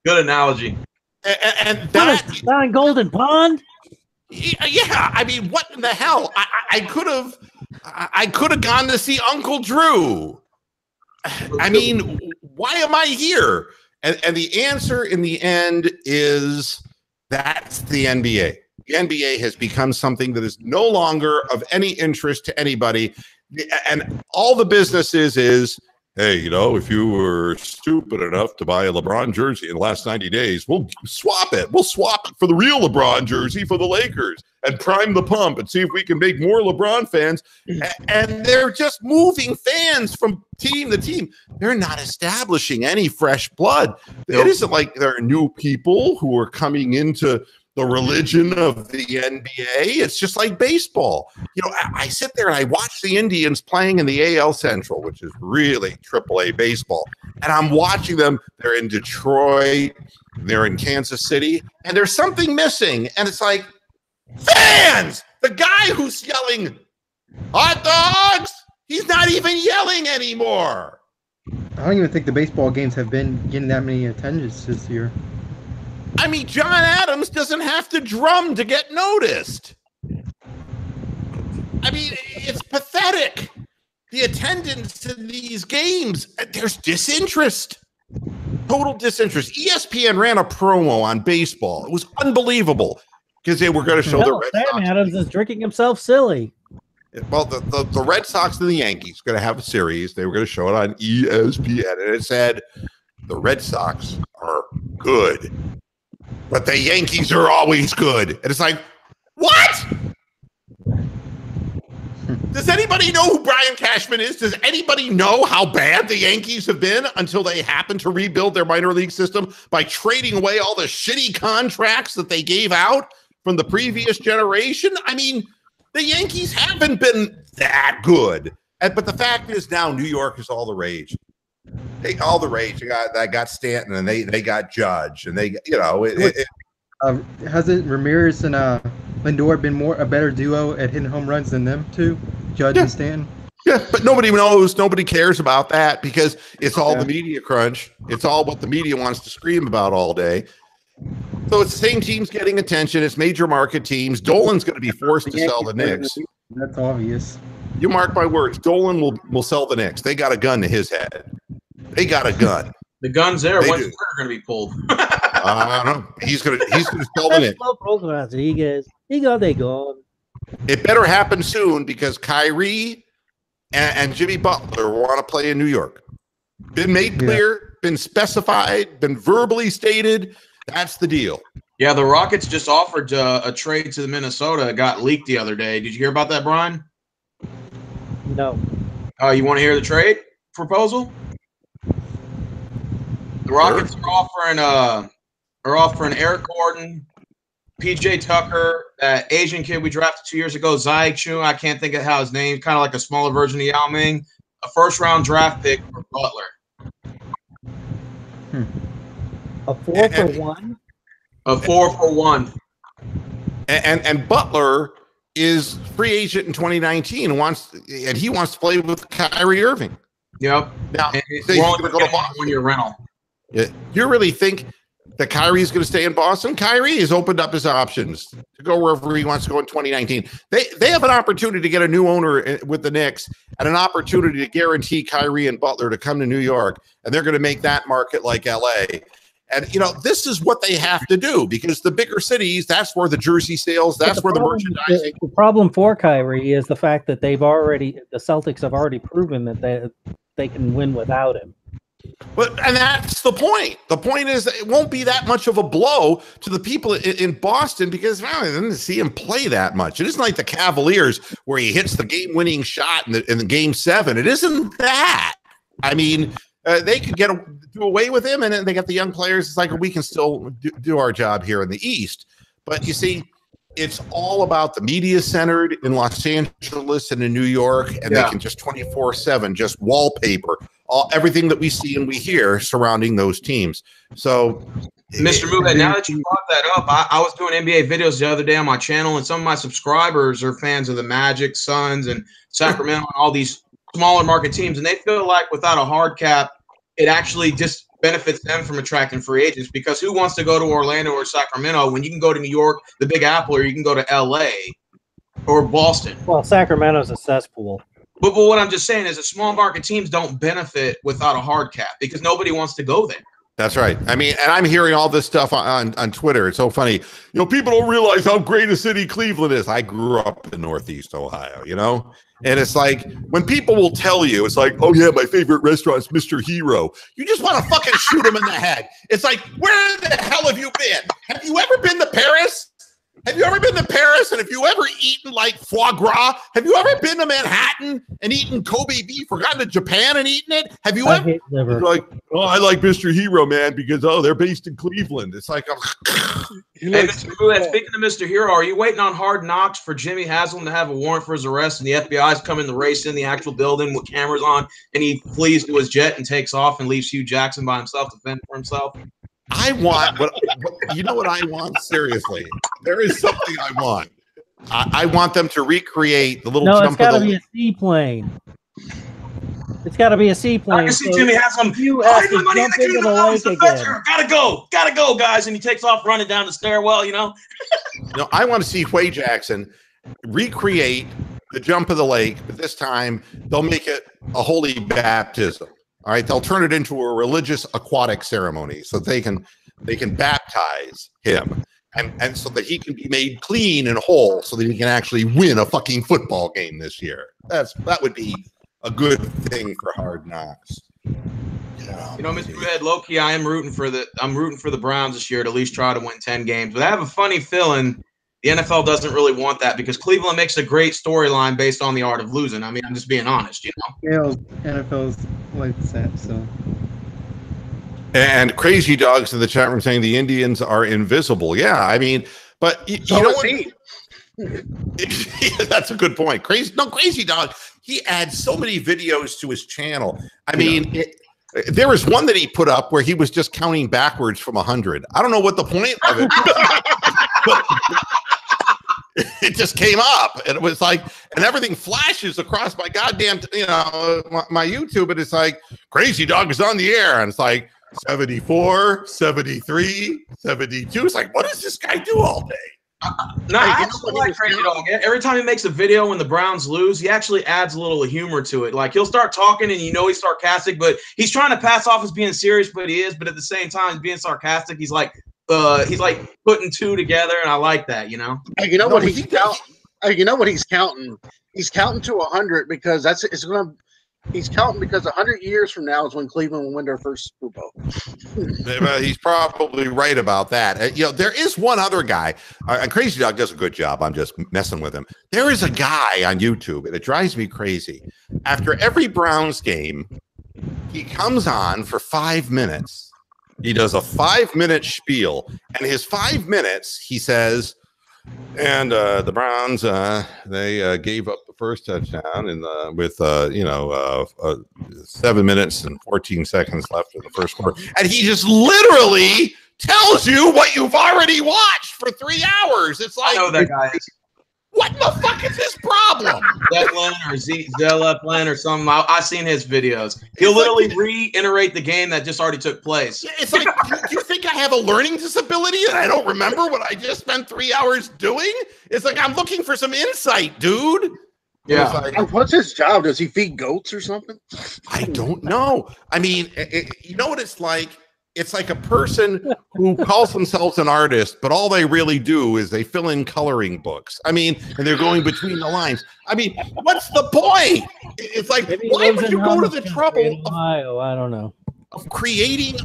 Good analogy. And that on Golden Pond. Yeah, I mean, what in the hell? I could have gone to see Uncle Drew. I mean, why am I here? And the answer in the end is that's the NBA. The NBA has become something that is no longer of any interest to anybody, and all the business is. Hey, you know, if you were stupid enough to buy a LeBron jersey in the last 90 days, we'll swap it. We'll swap it for the real LeBron jersey for the Lakers and prime the pump and see if we can make more LeBron fans. And they're just moving fans from team to team. They're not establishing any fresh blood. It isn't like there are new people who are coming into the religion of the NBA. It's just like baseball. You know, I sit there and I watch the Indians playing in the AL Central, which is really AAA baseball. And I'm watching them. They're in Detroit, they're in Kansas City, and there's something missing. And it's like, fans! The guy who's yelling, hot dogs! He's not even yelling anymore. I don't even think the baseball games have been getting that many attendance this year. I mean, John Adams doesn't have to drum to get noticed. I mean, it's pathetic. The attendance in these games, there's disinterest. Total disinterest. ESPN ran a promo on baseball. It was unbelievable because they were going to show the Red Sox. Sam Adams is drinking himself silly. Well, the Red Sox and the Yankees going to have a series. They were going to show it on ESPN, and it said the Red Sox are good. But the Yankees are always good. And it's like, what? Does anybody know who Brian Cashman is? Does anybody know how bad the Yankees have been until they happen to rebuild their minor league system by trading away all the shitty contracts that they gave out from the previous generation? I mean, the Yankees haven't been that good. But the fact is now New York is all the rage. All the rage. They got Stanton and they got Judge and they, you know, hasn't Ramirez and Lindor been a better duo at hitting home runs than them two, Judge and Stanton? Yeah, but nobody knows, nobody cares about that because it's all the media crunch. It's all what the media wants to scream about all day. So it's the same teams getting attention. It's major market teams. Dolan's going to be forced to sell the Knicks. That's obvious. You mark my words. Dolan will sell the Knicks. They got a gun to his head. They got a gun. The gun's there. When's the trigger going to be pulled? I don't know. He's gonna sell the Knicks. He got they gone. It better happen soon because Kyrie and Jimmy Butler want to play in New York. Been made clear, been specified, been verbally stated. That's the deal. Yeah, the Rockets just offered a trade to the Minnesota. It got leaked the other day. Did you hear about that, Brian? No. You want to hear the trade proposal? The Rockets are offering Eric Gordon, PJ Tucker, that Asian kid we drafted 2 years ago, Ziyech Chu. I can't think of how his name, kind of like a smaller version of Yao Ming. A first-round draft pick for Butler. A 4 for 1? A 4 for 1. And Butler is free agent in 2019 and he wants to play with Kyrie Irving. Yep. Now, we're only going to get a 1-year rental. You really think that Kyrie is going to stay in Boston? Kyrie has opened up his options to go wherever he wants to go in 2019. They have an opportunity to get a new owner with the Knicks and an opportunity to guarantee Kyrie and Butler to come to New York, and they're going to make that market like LA. And, this is what they have to do because the bigger cities, that's where the jersey sales, that's where the merchandising. The problem for Kyrie is the fact that the Celtics have already proven that they can win without him. And that's the point. The point is that it won't be that much of a blow to the people in Boston because I didn't see him play that much. It isn't like the Cavaliers where he hits the game-winning shot in the game 7. It isn't that. I mean, they could do away with him, and then they got the young players. It's like we can still do our job here in the East. But you see, it's all about the media centered in Los Angeles and in New York, and they can just 24/7 just wallpaper everything that we see and we hear surrounding those teams. So, Mr. Moohead, now that you brought that up, I was doing NBA videos the other day on my channel, and some of my subscribers are fans of the Magic, Suns, and Sacramento, and all these smaller market teams, and they feel like without a hard cap, it actually just benefits them from attracting free agents because who wants to go to Orlando or Sacramento when you can go to New York, the Big Apple, or you can go to LA or Boston? Well, Sacramento's a cesspool. But what I'm just saying is that small market teams don't benefit without a hard cap because nobody wants to go there. That's right. I mean, and I'm hearing all this stuff on Twitter. It's so funny. People don't realize how great a city Cleveland is. I grew up in Northeast Ohio, And it's like when people will tell you, it's like, oh, yeah, my favorite restaurant's Mr. Hero. You just want to fucking shoot him in the head. It's like, where the hell have you been? Have you ever been to Paris? Have you ever been to Paris? And have you ever eaten like foie gras? Have you ever been to Manhattan and eaten Kobe beef or gone to Japan and eaten it? Have you ever? Like, oh, I like Mr. Hero, man, because, they're based in Cleveland. It's like, Hey, Mr. Moohead, speaking of Mr. Hero, are you waiting on Hard Knocks for Jimmy Haslam to have a warrant for his arrest and the FBI's coming to race in the actual building with cameras on and he flees to his jet and takes off and leaves Hugh Jackson by himself to fend for himself? I want what I want? Seriously, there is something I want. I want them to recreate the little jump. It's got to be a seaplane. It's got to be a seaplane. I can see Jimmy has some. You have to jump into the lake again. Gotta go, guys! And he takes off running down the stairwell. No, I want to see Hugh Jackson recreate the jump of the lake, but this time they'll make it a holy baptism. All right, they'll turn it into a religious aquatic ceremony so they can baptize him and so that he can be made clean and whole so that he can actually win a fucking football game this year. That would be a good thing for Hard Knocks. Mr. Moohead, low-key, I'm rooting for the Browns this year to at least try to win 10 games. But I have a funny feeling the NFL doesn't really want that because Cleveland makes a great storyline based on the art of losing. I mean, I'm just being honest, NFL's like that, so. And Crazy Dogs in the chat room saying the Indians are invisible. Yeah, I mean, but you know what? That's a good point. Crazy Dog, he adds so many videos to his channel. I mean, there was one that he put up where he was just counting backwards from 100. I don't know what the point of it was, but it just came up and it was like, and everything flashes across my goddamn, my YouTube, and it's like Crazy Dog is on the air, and it's like 74, 73, 72. It's like, what does this guy do all day? I actually like Crazy Dog. Every time he makes a video when the Browns lose, he actually adds a little humor to it. Like he'll start talking and he's sarcastic, but he's trying to pass off as being serious, but he is. But at the same time, he's being sarcastic. He's like putting two together, and I like that. You know what he's counting? He's counting to 100 because it's gonna. He's counting because 100 years from now is when Cleveland will win their first Super Bowl. He's probably right about that. There is one other guy. Crazy Dog does a good job. I'm just messing with him. There is a guy on YouTube, and it drives me crazy. After every Browns game, he comes on for 5 minutes. He does a 5-minute spiel, and his 5 minutes, he says, and the Browns, they gave up the first touchdown with 7 minutes and 14 seconds left in the first quarter. And he just literally tells you what you've already watched for 3 hours. It's like, I know that guy. What the fuck is his problem? Zeppelin or Zeppelin or something. I've seen his videos. He'll literally reiterate the game that just already took place. It's like, do you think I have a learning disability and I don't remember what I just spent 3 hours doing? It's like, I'm looking for some insight, dude. Yeah. Like, what's his job? Does he feed goats or something? I don't know. I mean, you know what it's like? It's like a person who calls themselves an artist, but all they really do is they fill in coloring books. I mean, and they're going between the lines. I mean, what's the point? It's like, why would you go to the trouble I don't know. of creating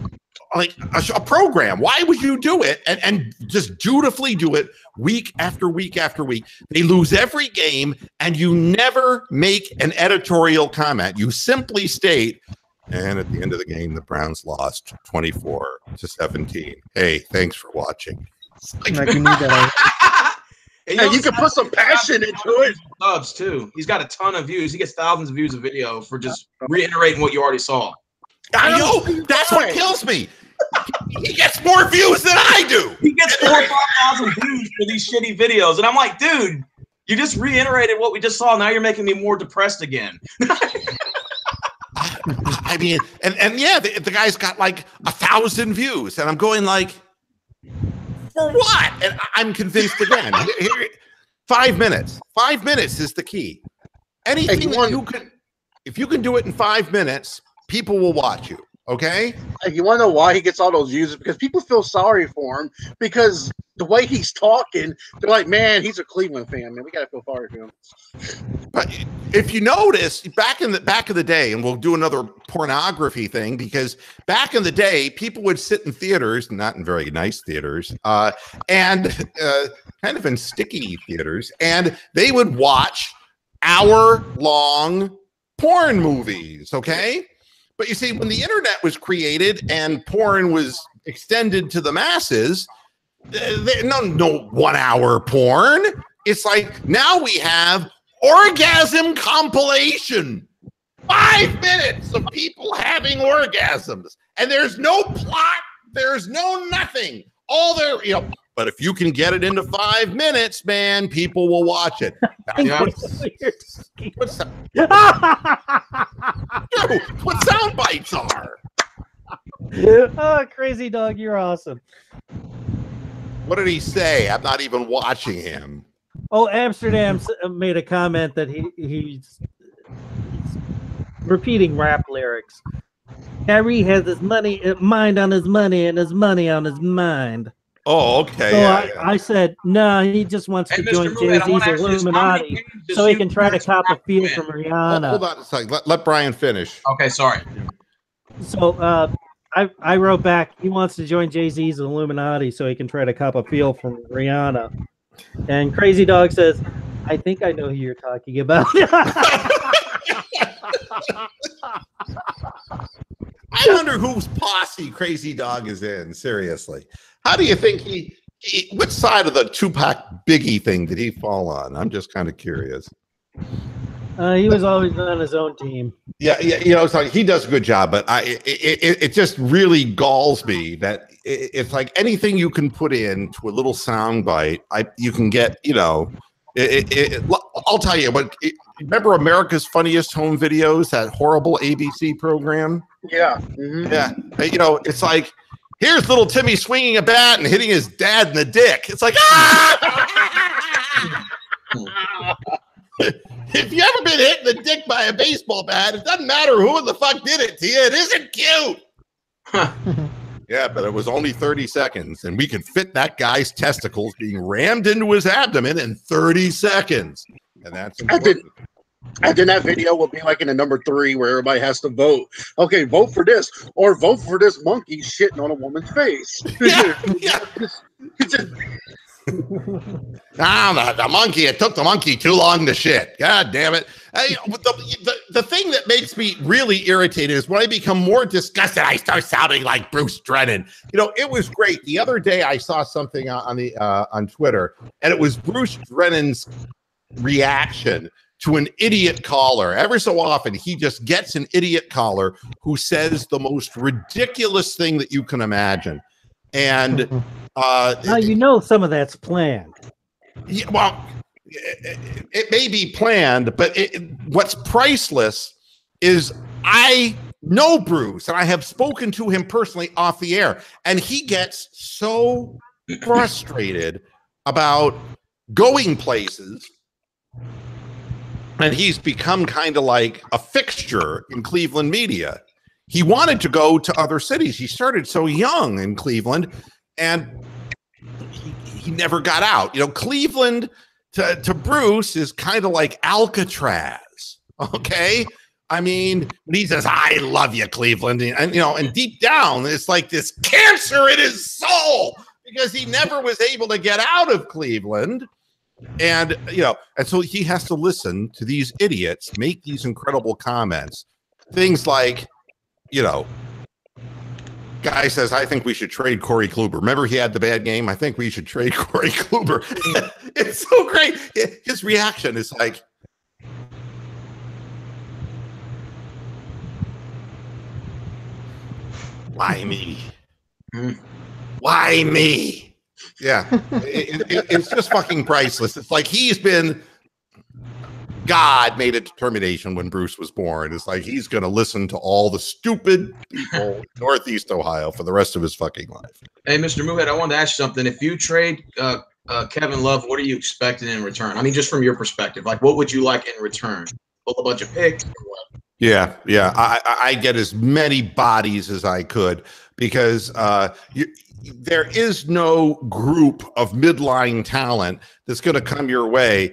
like a program? Why would you do it and just dutifully do it week after week after week? They lose every game, and you never make an editorial comment. You simply state, and at the end of the game, the Browns lost 24-17. Hey, thanks for watching. Like you need that. And you can put some passion into it. Subs too. He's got a ton of views. He gets thousands of views of video for just reiterating what you already saw. I know. That's what kills me. He gets more views than I do. He gets 4,000 or 5,000 views for these shitty videos, and I'm like, dude, you just reiterated what we just saw. Now you're making me more depressed again. I mean, and yeah, the guy's got like 1,000 views, and I'm going like, for what? And I'm convinced again. 5 minutes. 5 minutes is the key. Anything if you can do it in 5 minutes, people will watch you. Okay. Hey, you want to know why he gets all those views? Because people feel sorry for him because the way he's talking, they're like, man, he's a Cleveland fan, man. We gotta feel sorry for him. But if you notice, back in the day, and we'll do another pornography thing, because back in the day, people would sit in theaters, not in very nice theaters, and kind of in sticky theaters, and they would watch hour-long porn movies. Okay. But you see, when the internet was created and porn was extended to the masses, no 1 hour porn. It's like now we have orgasm compilation. 5 minutes of people having orgasms. And there's no plot. There's no nothing. All there, but if you can get it into 5 minutes, man, people will watch it. What sound bites are? Oh, Crazy Dog, you're awesome. What did he say? I'm not even watching him. Oh, Amsterdam made a comment that he's repeating rap lyrics. Kyrie has his mind on his money and his money on his mind. Oh, okay. So I said, no, he just wants to join Jay-Z's Illuminati so he can try to cop a feel from Rihanna. Hold on a second. Let Brian finish. Okay, sorry. So I wrote back, he wants to join Jay-Z's Illuminati so he can try to cop a feel from Rihanna. And Crazy Dog says, I think I know who you're talking about. I wonder whose posse Crazy Dog is in, seriously. How do you think which side of the Tupac Biggie thing did he fall on? I'm just kind of curious. He was always on his own team. Yeah, it's like he does a good job, but it just really galls me that it's like anything you can put into a little sound bite, you can get, I'll tell you, but remember America's Funniest Home Videos, that horrible ABC program? Yeah. Mm-hmm. Yeah. It's like, here's little Timmy swinging a bat and hitting his dad in the dick. It's like, ah! If you ever been hit in the dick by a baseball bat, it doesn't matter who the fuck did it to you. It isn't cute. Yeah, but it was only 30 seconds, and we could fit that guy's testicles being rammed into his abdomen in 30 seconds. And that's important. And then that video will be like in a number 3 where everybody has to vote. Okay, vote for this or vote for this monkey shitting on a woman's face. The monkey. It took the monkey too long to shit. God damn it. The thing that makes me really irritated is when I become more disgusted, I start sounding like Bruce Drennan. It was great. The other day I saw something on Twitter, and it was Bruce Drennan's reaction to an idiot caller. Ever so often, he just gets an idiot caller who says the most ridiculous thing that you can imagine. And some of that's planned. Yeah, well, it may be planned, but what's priceless is I know Bruce, and I have spoken to him personally off the air, and he gets so frustrated about going places. And he's become kind of like a fixture in Cleveland media. He wanted to go to other cities. He started so young in Cleveland, and he never got out. Cleveland to Bruce is kind of like Alcatraz. Okay. I mean, when he says, "I love you, Cleveland," and deep down, it's like this cancer in his soul because he never was able to get out of Cleveland. And so he has to listen to these idiots make these incredible comments. Things like, guy says, "I think we should trade Corey Kluber." Remember, he had the bad game. I think we should trade Corey Kluber. It's so great. His reaction is like, "Why me? Why me?" Yeah, it's just fucking priceless. It's like God made a determination when Bruce was born. It's like he's going to listen to all the stupid people in Northeast Ohio for the rest of his fucking life. Hey, Mr. Moohead, I wanted to ask you something. If you trade Kevin Love, what are you expecting in return? I mean, just from your perspective, like what would you like in return? A bunch of picks or what? Yeah. I get as many bodies as I could because there is no group of midline talent that's going to come your way.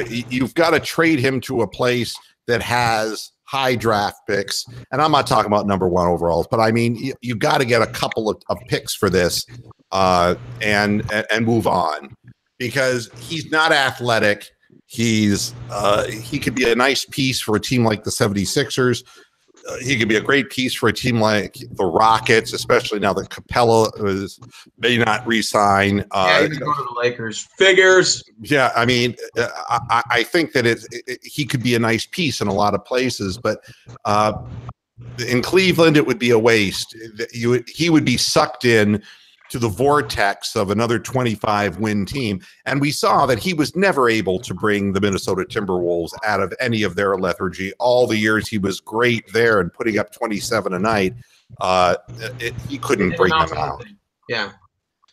You've got to trade him to a place that has high draft picks. And I'm not talking about number 1 overalls, but I mean, you got to get a couple of picks for this and move on because he's not athletic. He could be a nice piece for a team like the 76ers. He could be a great piece for a team like the Rockets, especially now that Capella may not re-sign. He's going to the Lakers. Figures. Yeah, I mean, I think that he could be a nice piece in a lot of places, but in Cleveland, it would be a waste. He would be sucked in to the vortex of another 25-win team. And we saw that he was never able to bring the Minnesota Timberwolves out of any of their lethargy. All the years he was great there and putting up 27 a night, he couldn't bring them out. Yeah.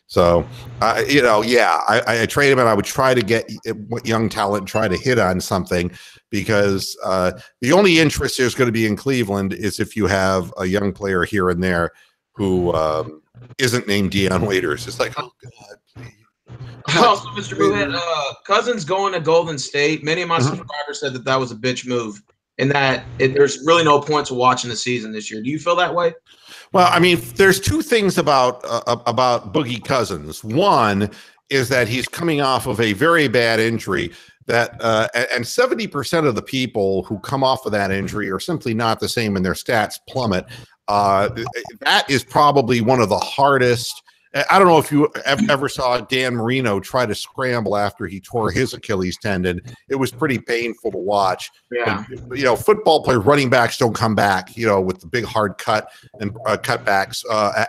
So, I trade him and I would try to get young talent, try to hit on something because the only interest there's going to be in Cleveland is if you have a young player here and there who isn't named Deion Waiters. It's like, oh God, please. Also, Mr. Moohead, Cousins going to Golden State. Many of my subscribers said that was a bitch move, and that there's really no point to watching the season this year. Do you feel that way? Well, I mean, there's two things about Boogie Cousins. One is that he's coming off of a very bad injury. That and 70% of the people who come off of that injury are simply not the same, and their stats plummet. That is probably one of the hardest. I don't know if you ever saw Dan Marino try to scramble after he tore his Achilles tendon. It was pretty painful to watch. Yeah. But, football players, running backs don't come back, with the big hard cut and cutbacks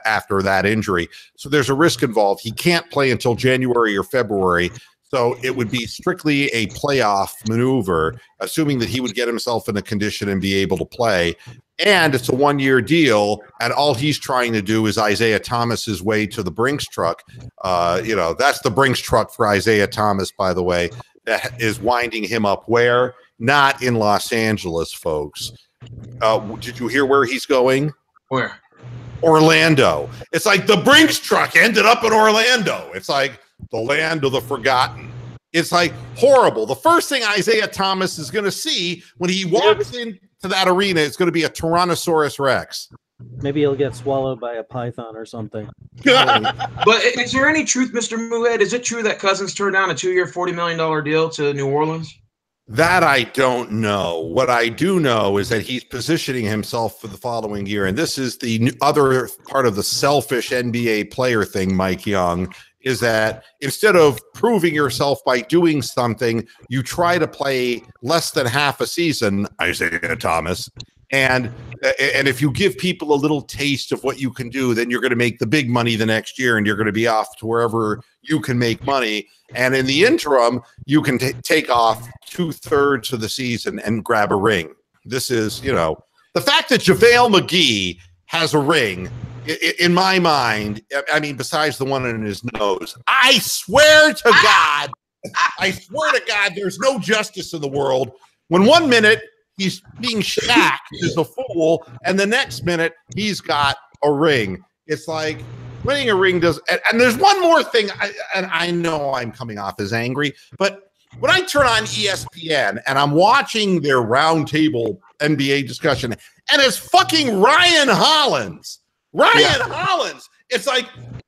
after that injury. So there's a risk involved. He can't play until January or February. So it would be strictly a playoff maneuver, assuming that he would get himself in a condition and be able to play. And it's a one-year deal, and all he's trying to do is Isaiah Thomas's way to the Brinks truck. That's the Brinks truck for Isaiah Thomas, by the way, that is winding him up where? Not in Los Angeles, folks. Did you hear where he's going? Where? Orlando. It's like the Brinks truck ended up in Orlando. It's like the land of the forgotten. It's like horrible. The first thing Isaiah Thomas is going to see when he walks into that arena is going to be a Tyrannosaurus Rex. Maybe he'll get swallowed by a python or something. But is there any truth, Mr. Moohead? Is it true that Cousins turned down a 2-year, $40 million deal to New Orleans? That I don't know. What I do know is that he's positioning himself for the following year. And this is the other part of the selfish NBA player thing, Mike Young, is that instead of proving yourself by doing something, you try to play less than half a season, Isaiah Thomas. And if you give people a little taste of what you can do, then you're going to make the big money the next year, and you're going to be off to wherever you can make money. And in the interim, you can take off 2/3 of the season and grab a ring. This is, you know, the fact that JaVale McGee has a ring, in my mind, I mean, besides the one in his nose, I swear to God, there's no justice in the world when 1 minute he's being shacked as a fool, and the next minute he's got a ring. It's like winning a ring does. And there's one more thing, and I know I'm coming off as angry, but when I turn on ESPN and I'm watching their roundtable NBA discussion, and it's fucking Ryan Hollins. Hollins. It's like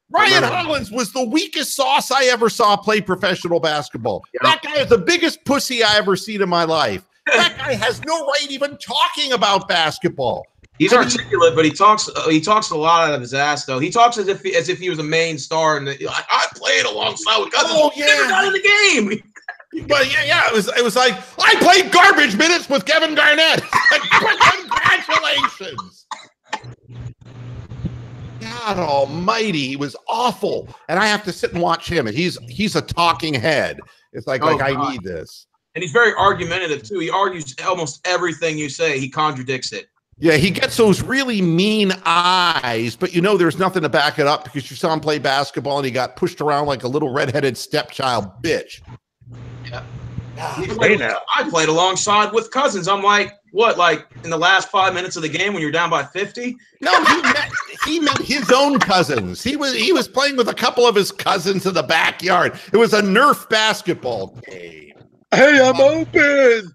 Ryan Hollins was the weakest sauce I ever saw play professional basketball. Yeah. That guy is the biggest pussy I ever seen in my life. That guy has no right even talking about basketball. He's articulate, but he talks a lot out of his ass, though. He talks as if he was a main star, and I played alongside with Cousins. Oh yeah, never got in the game. But yeah, it was like I played garbage minutes with Kevin Garnett. Congratulations. God almighty, he was awful, and I have to sit and watch him. And he's a talking head. It's like I need this. And he's very argumentative, too. He argues almost everything you say. He contradicts it. Yeah, he gets those really mean eyes, but you know there's nothing to back it up because you saw him play basketball and he got pushed around like a little redheaded stepchild bitch. Yeah. I played alongside with Cousins. I'm like, what, like in the last 5 minutes of the game when you're down by 50? No, he meant his own cousins. He was playing with a couple of his cousins in the backyard. It was a Nerf basketball game. Hey, I'm open.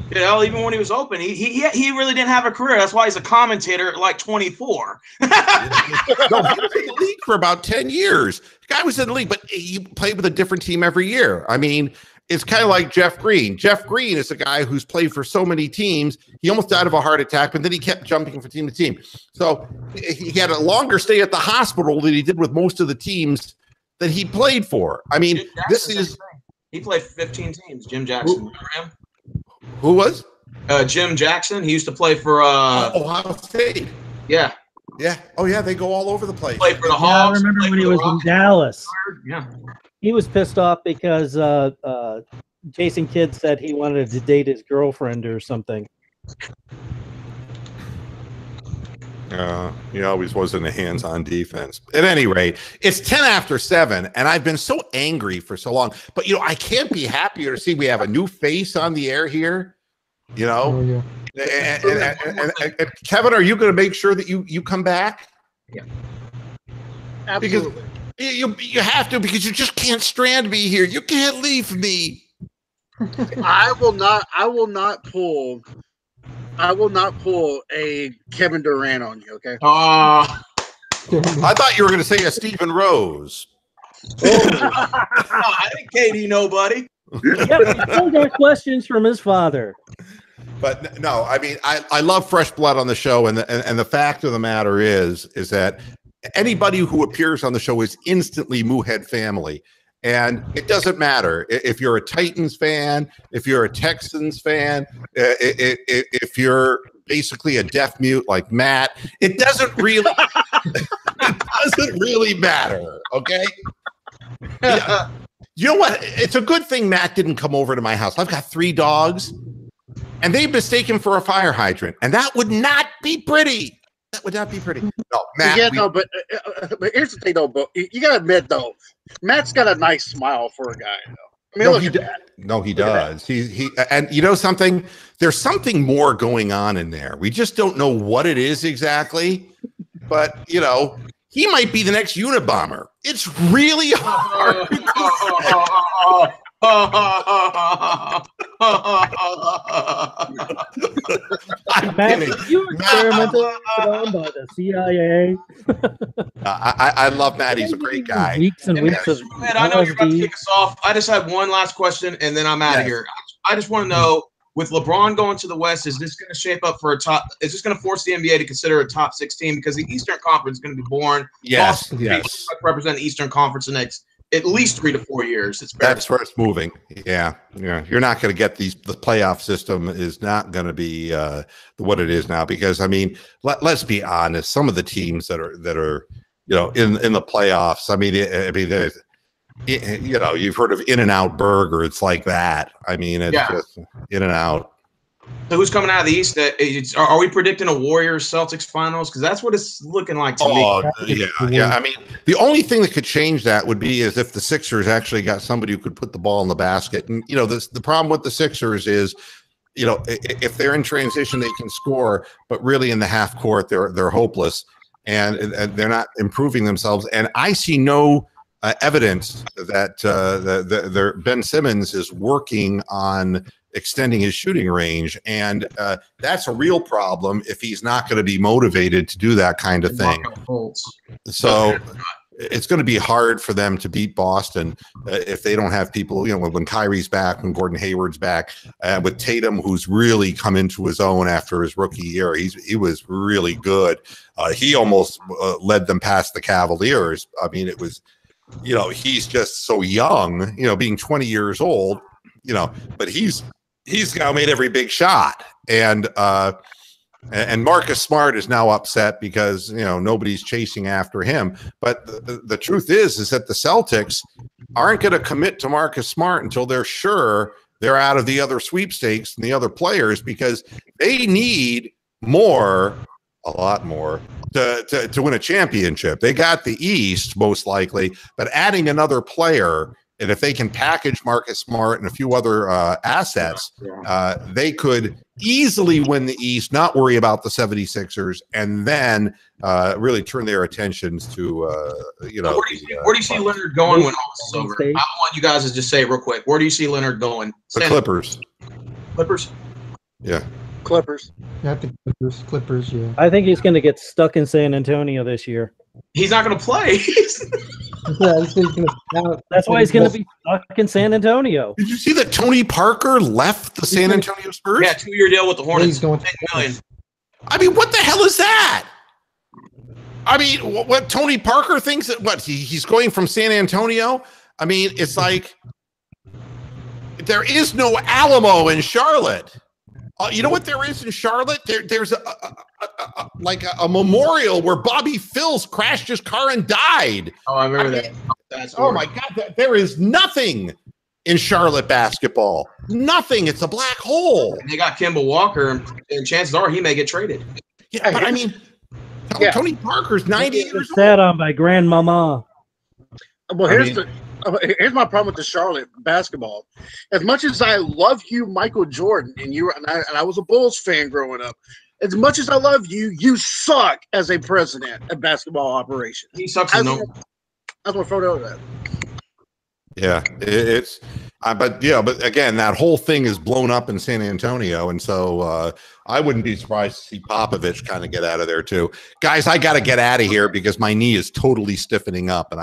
You know, even when he was open, he really didn't have a career. That's why he's a commentator at like 24. No, he was in the league for about 10 years. The guy was in the league, but he played with a different team every year. I mean, it's kind of like Jeff Green. Jeff Green is a guy who's played for so many teams. He almost died of a heart attack, but then he kept jumping from team to team. So he had a longer stay at the hospital than he did with most of the teams that he played for. I mean, he played for 15 teams. Jim Jackson, remember him? Who was? Jim Jackson. He used to play for Ohio State. Yeah. Yeah. Oh yeah, they go all over the place. Played for the Hawks. I remember when he was in Dallas. Yeah. He was pissed off because Jason Kidd said he wanted to date his girlfriend or something. He always was in the hands-on defense. At any rate, it's 10 after 7, and I've been so angry for so long. But, you know, I can't be happier to see we have a new face on the air here, you know. Oh, yeah. And Kevin, are you going to make sure that you come back? Yeah. Absolutely. Because you have to, because you just can't strand me here. You can't leave me. I will not pull a Kevin Durant on you, okay? I thought you were going to say a Stephen Rose. I think KD nobody. Yep, he still got questions from his father. But no, I mean, I love fresh blood on the show, and the fact of the matter is that anybody who appears on the show is instantly Moohead family. And it doesn't matter if you're a Titans fan, if you're a Texans fan, if you're basically a deaf mute like Matt. It doesn't really matter. Okay. Yeah. You know what? It's a good thing Matt didn't come over to my house. I've got 3 dogs, and they mistake for a fire hydrant, and that would not be pretty. That would not be pretty. No, Matt. Yeah, no, but here's the thing, though. But you gotta admit, though, Matt's got a nice smile for a guy. Though. I mean, he does. He and you know something? There's something more going on in there. We just don't know what it is exactly. But you know, he might be the next Unabomber. It's really hard. I'm kidding. You experimented on by the CIA. I love Matt. He's a great guy. Weeks and weeks of Man, I know you're about to kick us off. I just have one last question, and then I'm out of here. I just want to know, with LeBron going to the West, is this going to shape up for a top? Is this going to force the NBA to consider a top 6 team? Because the Eastern Conference is going to be born. Yes, represent the Eastern Conference the next at least 3 to 4 years. That's where it's moving. Yeah. You're not going to get the playoff system is not going to be what it is now, because I mean, let's be honest. Some of the teams that are in the playoffs. I mean, there's, you've heard of In-N-Out Burger. It's like that. I mean, it's just In-N-Out. So who's coming out of the East? Are we predicting a Warriors-Celtics finals? Because that's what it's looking like to me. Yeah. I mean, the only thing that could change that would be is if the Sixers actually got somebody who could put the ball in the basket. And, the problem with the Sixers is, if they're in transition, they can score, but really in the half court, they're hopeless and they're not improving themselves. And I see no evidence that Ben Simmons is working on extending his shooting range, and that's a real problem if he's not going to be motivated to do that kind of thing. So it's going to be hard for them to beat Boston if they don't have people, when Kyrie's back, when Gordon Hayward's back, with Tatum, who's really come into his own after his rookie year. He was really good. He almost led them past the Cavaliers. I mean, it was, he's just so young, being 20 years old, but he's now made every big shot. And Marcus Smart is now upset because, nobody's chasing after him. But the truth is that the Celtics aren't going to commit to Marcus Smart until they're sure they're out of the other sweepstakes and the other players, because they need a lot more to win a championship. They got the East most likely, but adding another player, and if they can package Marcus Smart and a few other assets, they could easily win the East, not worry about the 76ers, and then really turn their attentions to, where do you see Leonard going when all this is over? I want you guys to just say real quick, where do you see Leonard going? The Clippers. Clippers? Yeah. Clippers. Yeah, I think Clippers, yeah. I think he's going to get stuck in San Antonio this year. He's not going to play. That's why he's going to be stuck in San Antonio. Did you see that Tony Parker left the San Antonio Spurs? Yeah, 2-year deal with the Hornets. He's going $10 million. I mean, what the hell is that? I mean, what Tony Parker thinks that he's going from San Antonio? I mean, it's like there is no Alamo in Charlotte. You know what there is in Charlotte? There's a memorial where Bobby Phills crashed his car and died. Oh, I remember that. Oh my God! There is nothing in Charlotte basketball. Nothing. It's a black hole. And they got Kemba Walker, and chances are he may get traded. Yeah, but I mean, Tony Parker's 90 years old. Sat on by grandmama. Well, here's my problem with the Charlotte basketball. As much as I love you, Michael Jordan, and I was a Bulls fan growing up. As much as I love you, you suck as a president of basketball operations. He sucks. That's what photo that. Yeah, but again, that whole thing is blown up in San Antonio, and so I wouldn't be surprised to see Popovich kind of get out of there too. Guys, I got to get out of here because my knee is totally stiffening up, and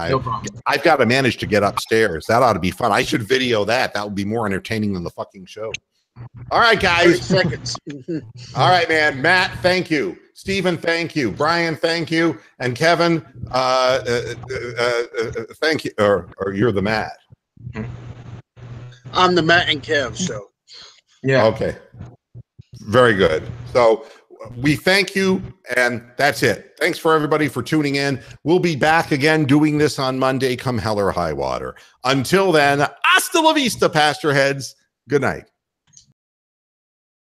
I've got to manage to get upstairs. That ought to be fun. I should video that. That would be more entertaining than the fucking show. All right, guys. 30 seconds. All right, man. Matt, thank you. Stephen, thank you. Brian, thank you. And Kevin, thank you. Or you're the Matt. I'm the Matt and Kev show. Yeah. Okay. Very good. So we thank you, and that's it. Thanks for everybody for tuning in. We'll be back again doing this on Monday, come hell or high water. Until then, hasta la vista, pastor heads. Good night.